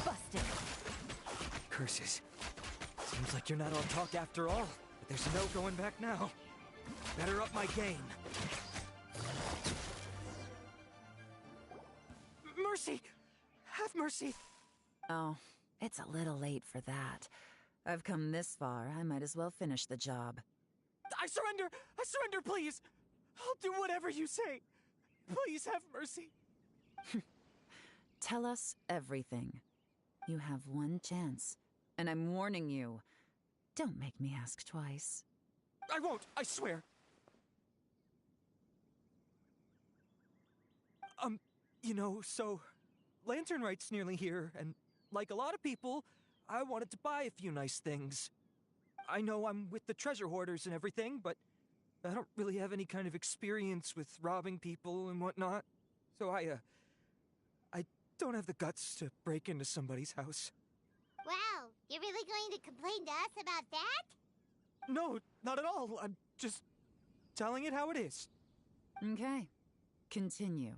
Busted! Curses. Seems like you're not all talk after all, but there's no going back now. Better up my game. Mercy! Have mercy! Oh, it's a little late for that. I've come this far, I might as well finish the job. I surrender! I surrender, please! I'll do whatever you say. Please have mercy. Tell us everything. You have one chance, and I'm warning you. Don't make me ask twice. I won't, I swear. You know, so Lantern Rite's nearly here, and like a lot of people, I wanted to buy a few nice things. I know I'm with the treasure hoarders and everything, but I don't really have any kind of experience with robbing people and whatnot. So I don't have the guts to break into somebody's house. Wow, you're really going to complain to us about that? No, not at all. I'm just telling it how it is. Okay, continue.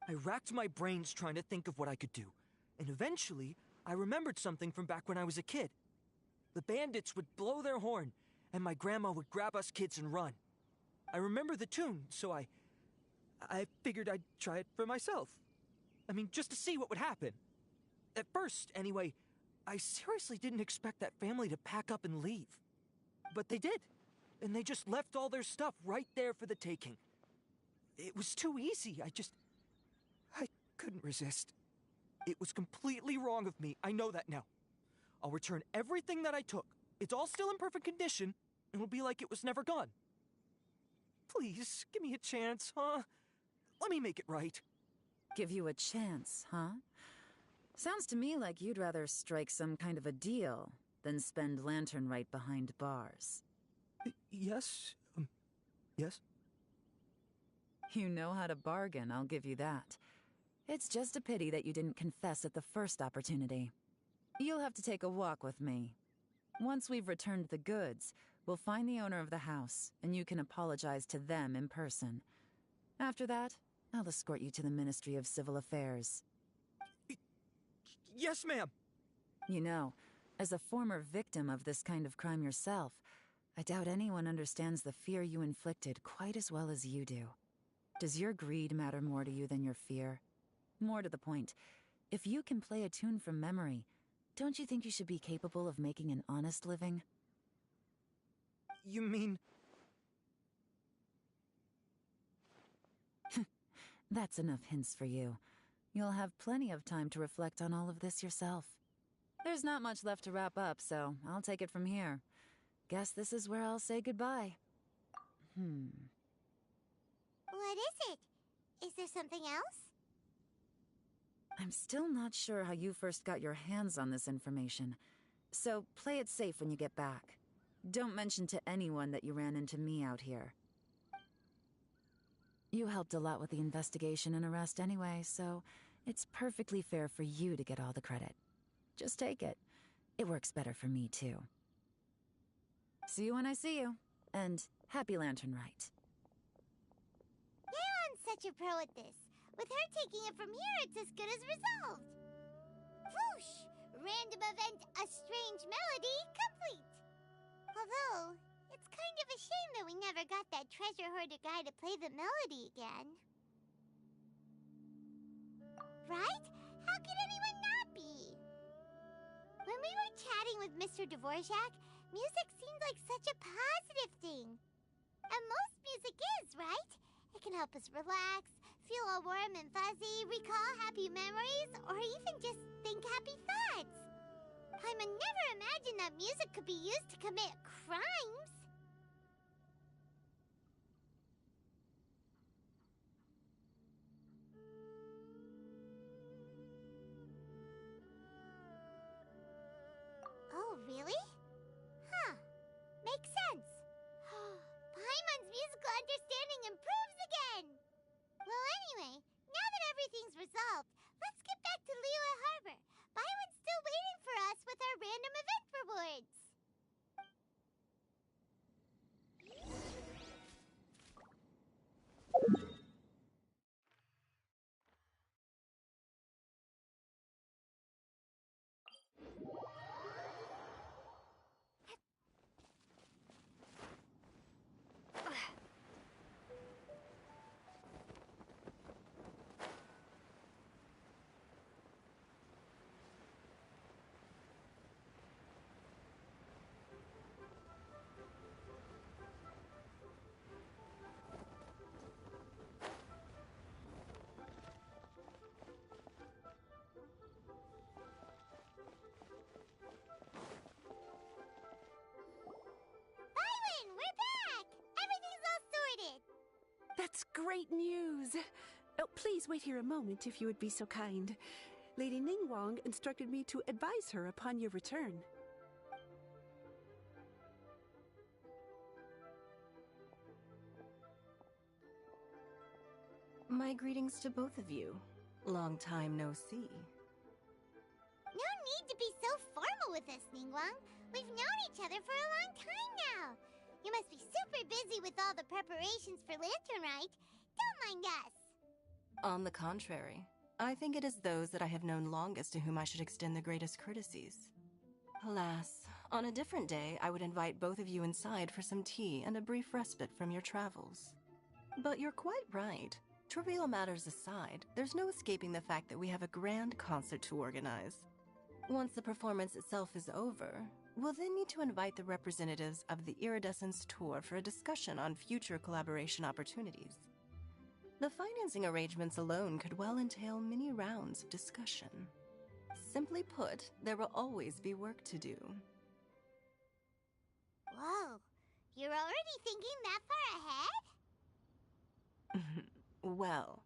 I racked my brains trying to think of what I could do, and eventually, I remembered something from back when I was a kid. The bandits would blow their horn, and my grandma would grab us kids and run. I remember the tune, so I figured I'd try it for myself. I mean, just to see what would happen. At first, anyway, I seriously didn't expect that family to pack up and leave. But they did. And they just left all their stuff right there for the taking. It was too easy. I couldn't resist. It was completely wrong of me. I know that now. I'll return everything that I took. It's all still in perfect condition. It'll be like it was never gone. Please, give me a chance, huh? Let me make it right. Give you a chance, huh? Sounds to me like you'd rather strike some kind of a deal than spend Lantern Rite behind bars. Yes? Yes? You know how to bargain, I'll give you that. It's just a pity that you didn't confess at the first opportunity. You'll have to take a walk with me. Once we've returned the goods, we'll find the owner of the house, and you can apologize to them in person. After that, I'll escort you to the Ministry of Civil Affairs. Yes, ma'am! You know, as a former victim of this kind of crime yourself, I doubt anyone understands the fear you inflicted quite as well as you do. Does your greed matter more to you than your fear? More to the point, if you can play a tune from memory, don't you think you should be capable of making an honest living? You mean... That's enough hints for you. You'll have plenty of time to reflect on all of this yourself. There's not much left to wrap up, so I'll take it from here. Guess this is where I'll say goodbye. What is it? Is there something else? I'm still not sure how you first got your hands on this information, so play it safe when you get back. Don't mention to anyone that you ran into me out here. You helped a lot with the investigation and arrest anyway, so it's perfectly fair for you to get all the credit. Just take it. It works better for me, too. See you when I see you, and happy Lantern Rite. Leon's such a pro at this. With her taking it from here, it's as good as resolved. Whoosh! Random event, a strange melody, complete. Although, it's kind of a shame that we never got that treasure hoarder guy to play the melody again. Right? How could anyone not be? When we were chatting with Mr. Dvorak, music seemed like such a positive thing. And most music is, right? It can help us relax, feel all warm and fuzzy, recall happy memories, or even just think happy thoughts. Paimon never imagined that music could be used to commit crimes. Oh, really? Huh. Makes sense. Paimon's musical understanding improves again! Well, anyway, now that everything's resolved, let's get back to Liyue Harbor. Byron's still waiting for us with our random event rewards. Byron, we're back! Everything's all sorted. That's great news. Oh, please wait here a moment if you would be so kind. Lady Ningguang instructed me to advise her upon your return. My greetings to both of you. Long time no see. No need to be so formal with us, Ningguang. We've known each other for a long time now. You must be super busy with all the preparations for Lantern Rite. Don't mind us. On the contrary, I think it is those that I have known longest to whom I should extend the greatest courtesies. Alas, on a different day, I would invite both of you inside for some tea and a brief respite from your travels. But you're quite right. Trivial matters aside, there's no escaping the fact that we have a grand concert to organize. Once the performance itself is over, we'll then need to invite the representatives of the Iridescence Tour for a discussion on future collaboration opportunities. The financing arrangements alone could well entail many rounds of discussion. Simply put, there will always be work to do. Whoa, you're already thinking that far ahead? Well,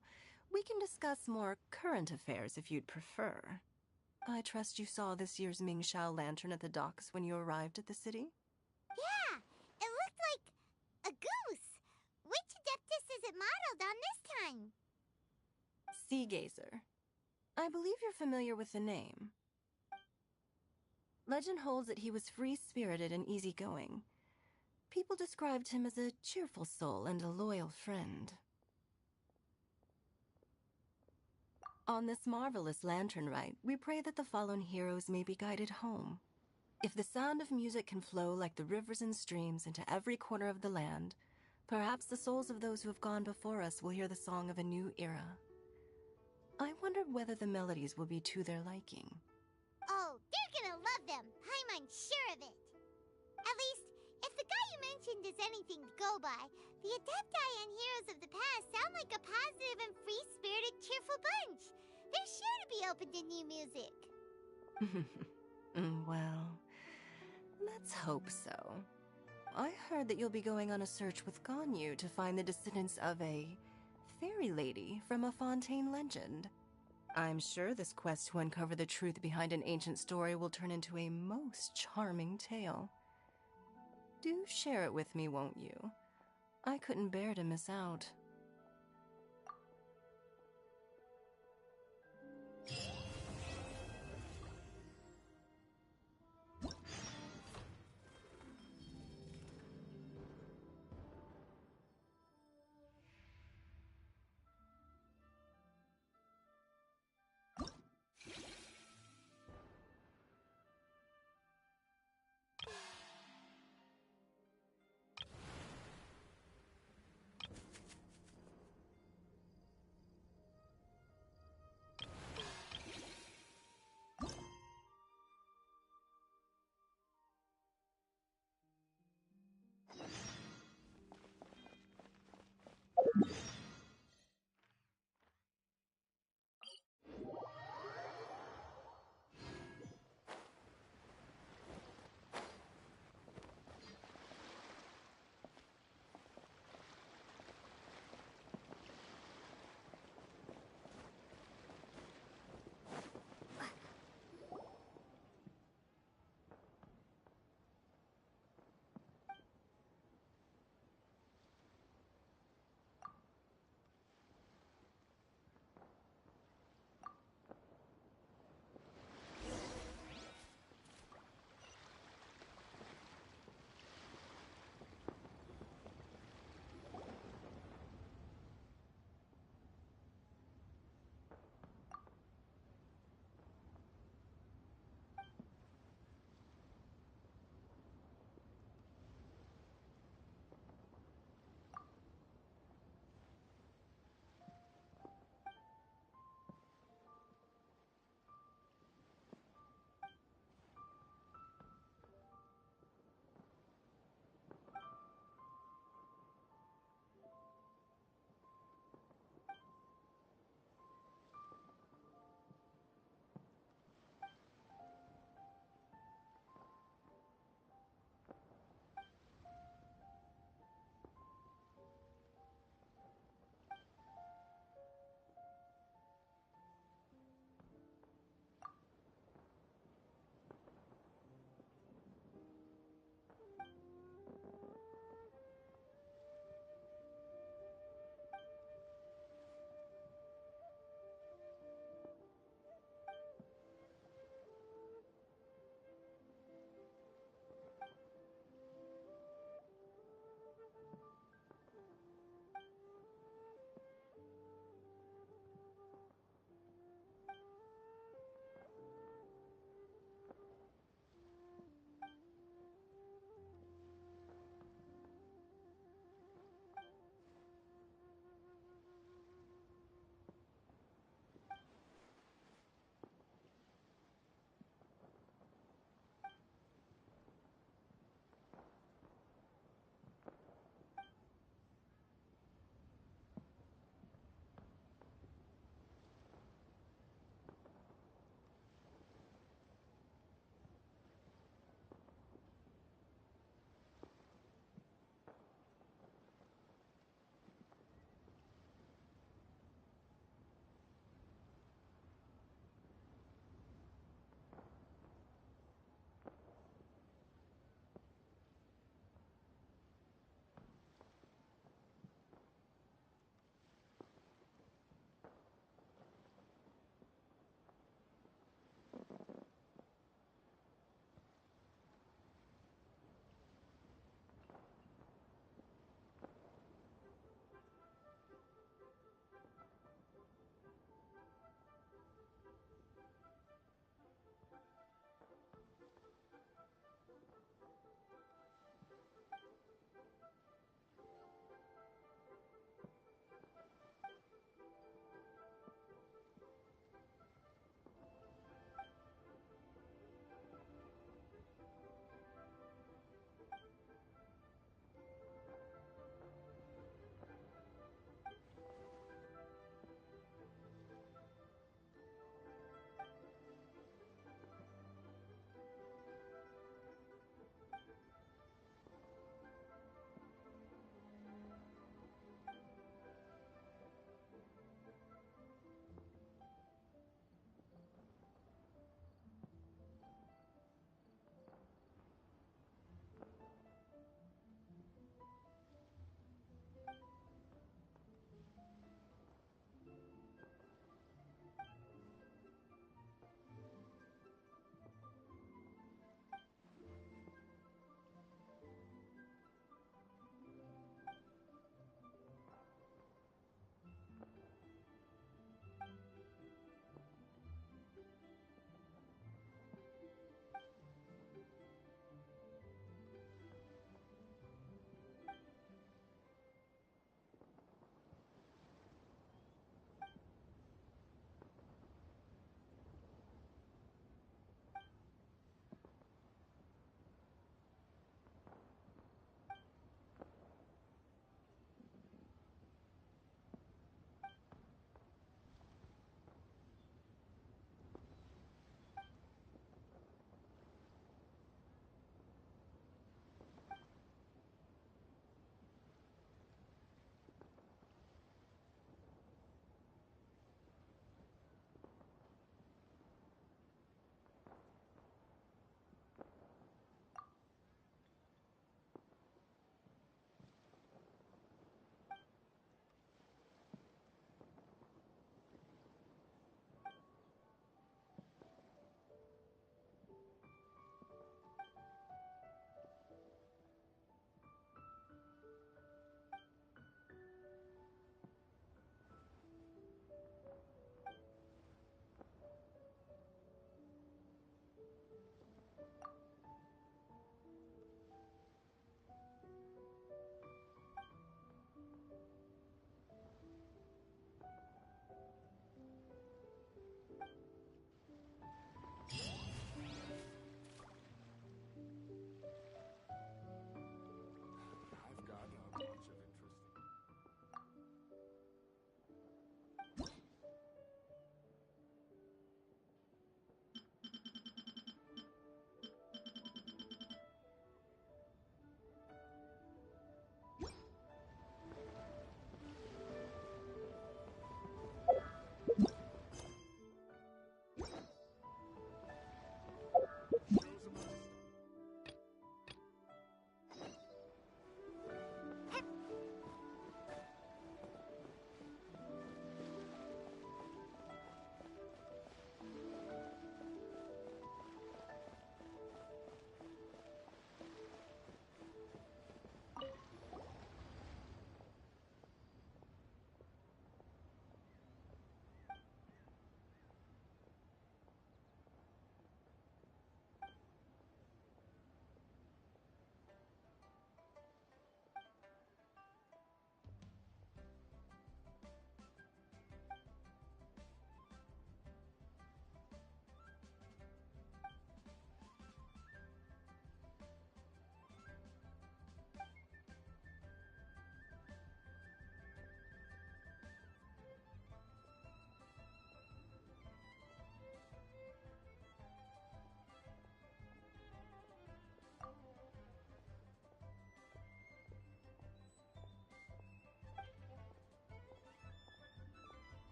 we can discuss more current affairs if you'd prefer. I trust you saw this year's Mingxiao lantern at the docks when you arrived at the city? Yeah, it looked like a goose. Which Adeptus is it modeled on this time? Sea Gazer. I believe you're familiar with the name. Legend holds that he was free-spirited and easygoing. People described him as a cheerful soul and a loyal friend. On this marvelous Lantern Rite, we pray that the fallen heroes may be guided home. If the sound of music can flow like the rivers and streams into every corner of the land, perhaps the souls of those who have gone before us will hear the song of a new era. I wondered whether the melodies will be to their liking. Oh, they're gonna love them. I'm sure of it. At least, if the guy you mentioned is anything to go by, the Adepti and heroes of the past sound like a positive and free-spirited, cheerful bunch. They're sure to be open to new music. Well, let's hope so. I heard that you'll be going on a search with Ganyu to find the descendants of a fairy lady from a Fontaine legend. I'm sure this quest to uncover the truth behind an ancient story will turn into a most charming tale. Do share it with me, won't you? I couldn't bear to miss out.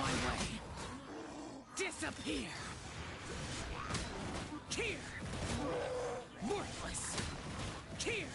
my way! Disappear! Here! Worthless! Here!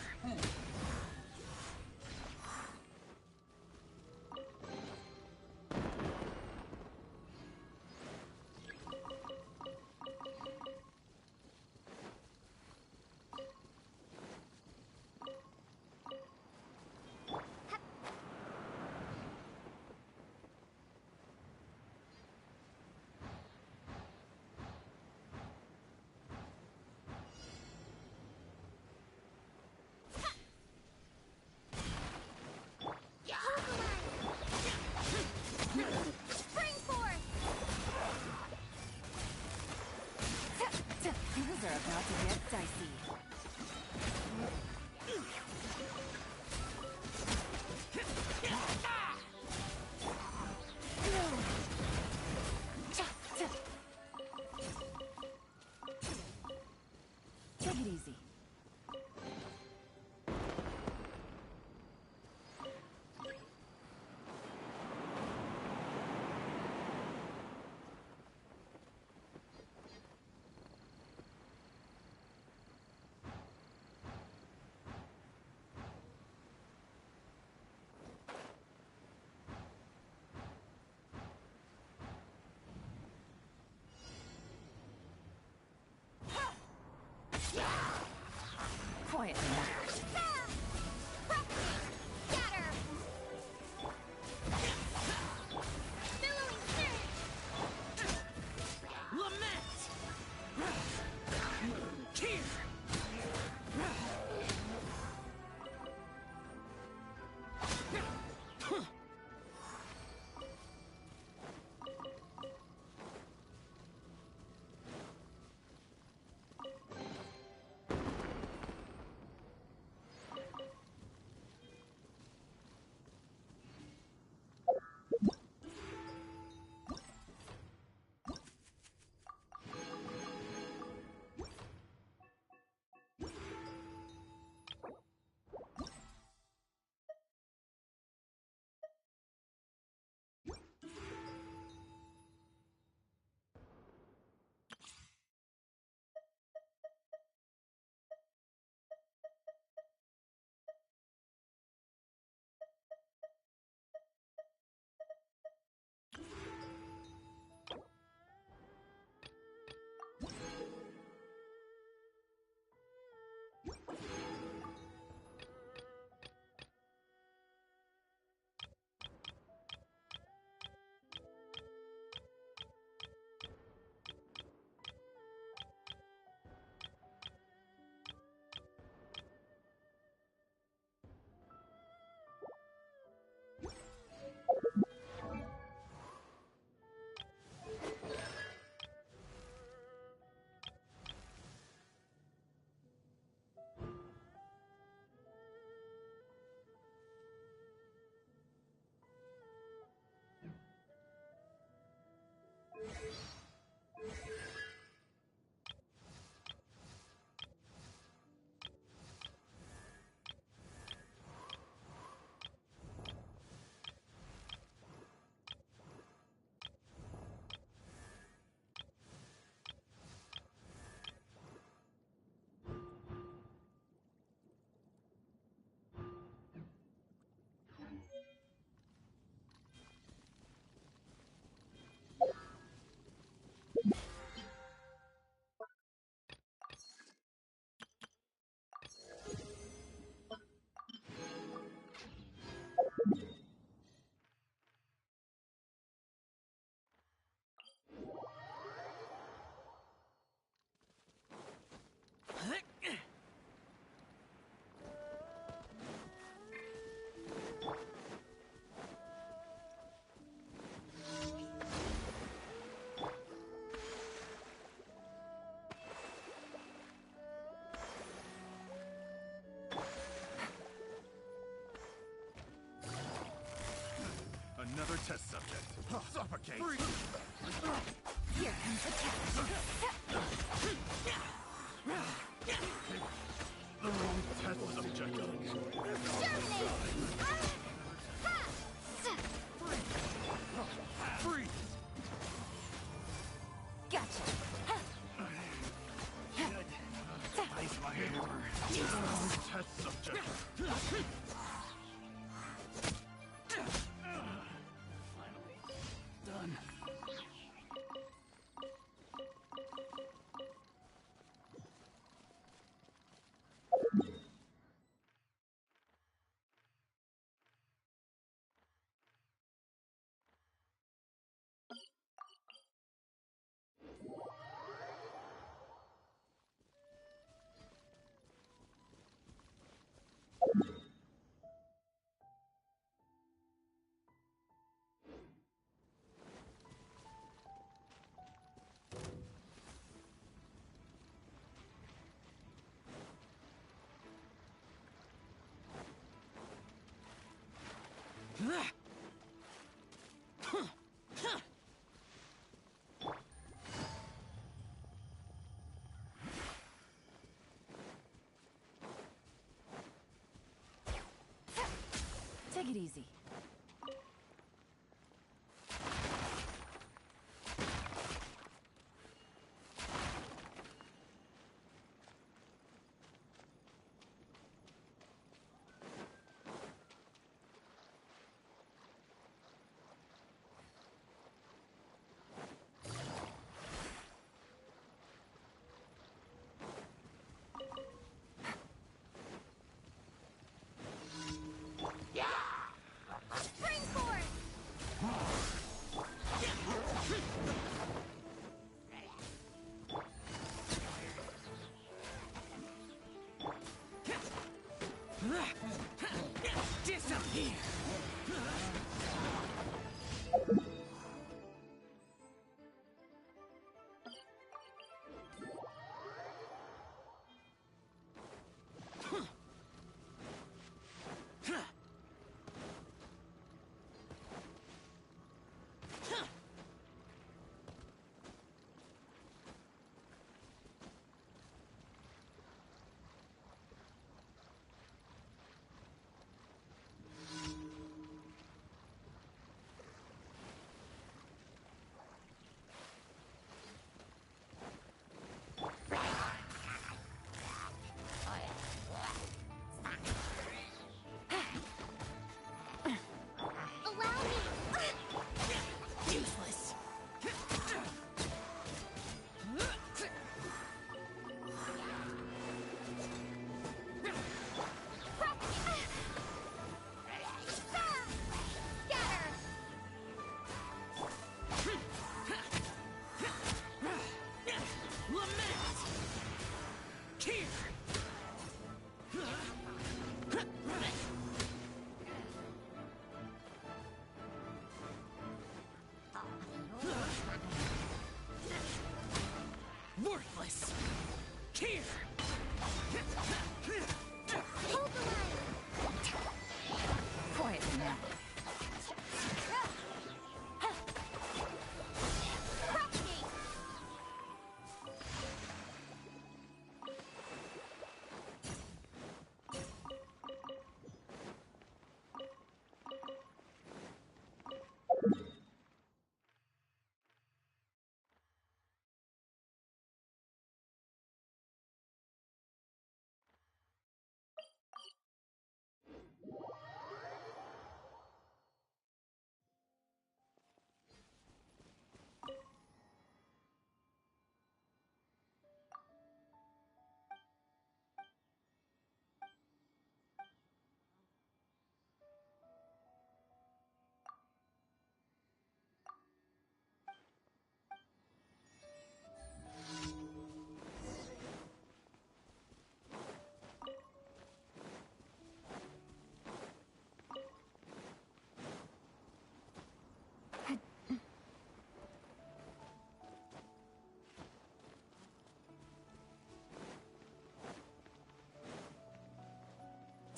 Spring forth! Things are about to get dicey. Take it easy. Quiet now. Scatter! Billowing spirit! Lament! Here! Another test subject. Suffocate! Here comes the challenge. The wrong test subject. Germinate! Free! Take it easy. Spring forth! Disappear! Allow me! Useless! Scatter! Lament! Here! Worthless! Here! Hold the line! Quiet now. Propagate!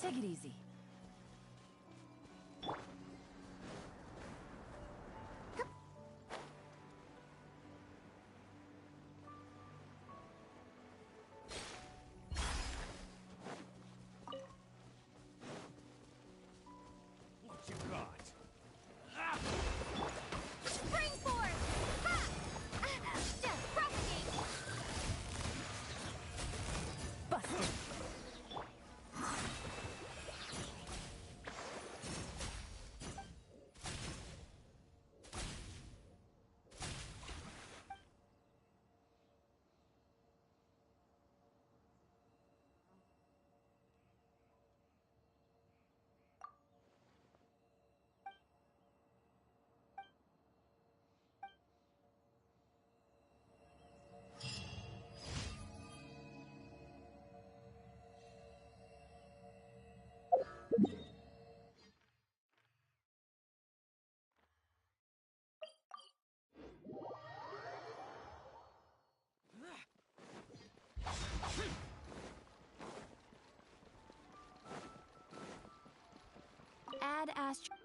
Take it easy. What you got? Spring forth! Ha! Just propagate! Busted. Add Astro.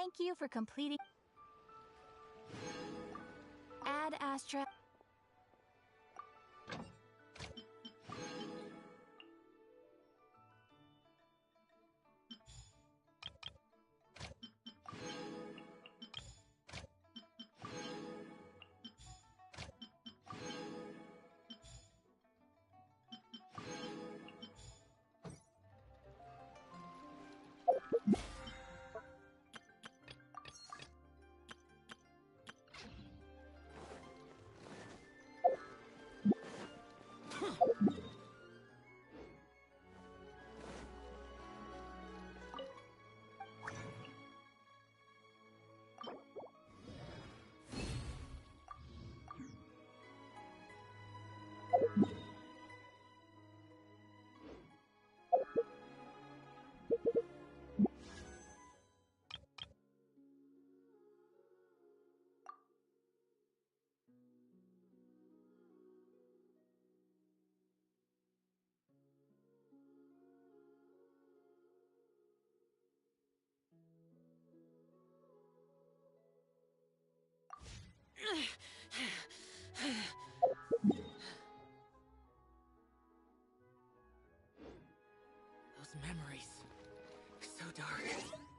Thank you for completing. Ad Astra. Those memories. So dark.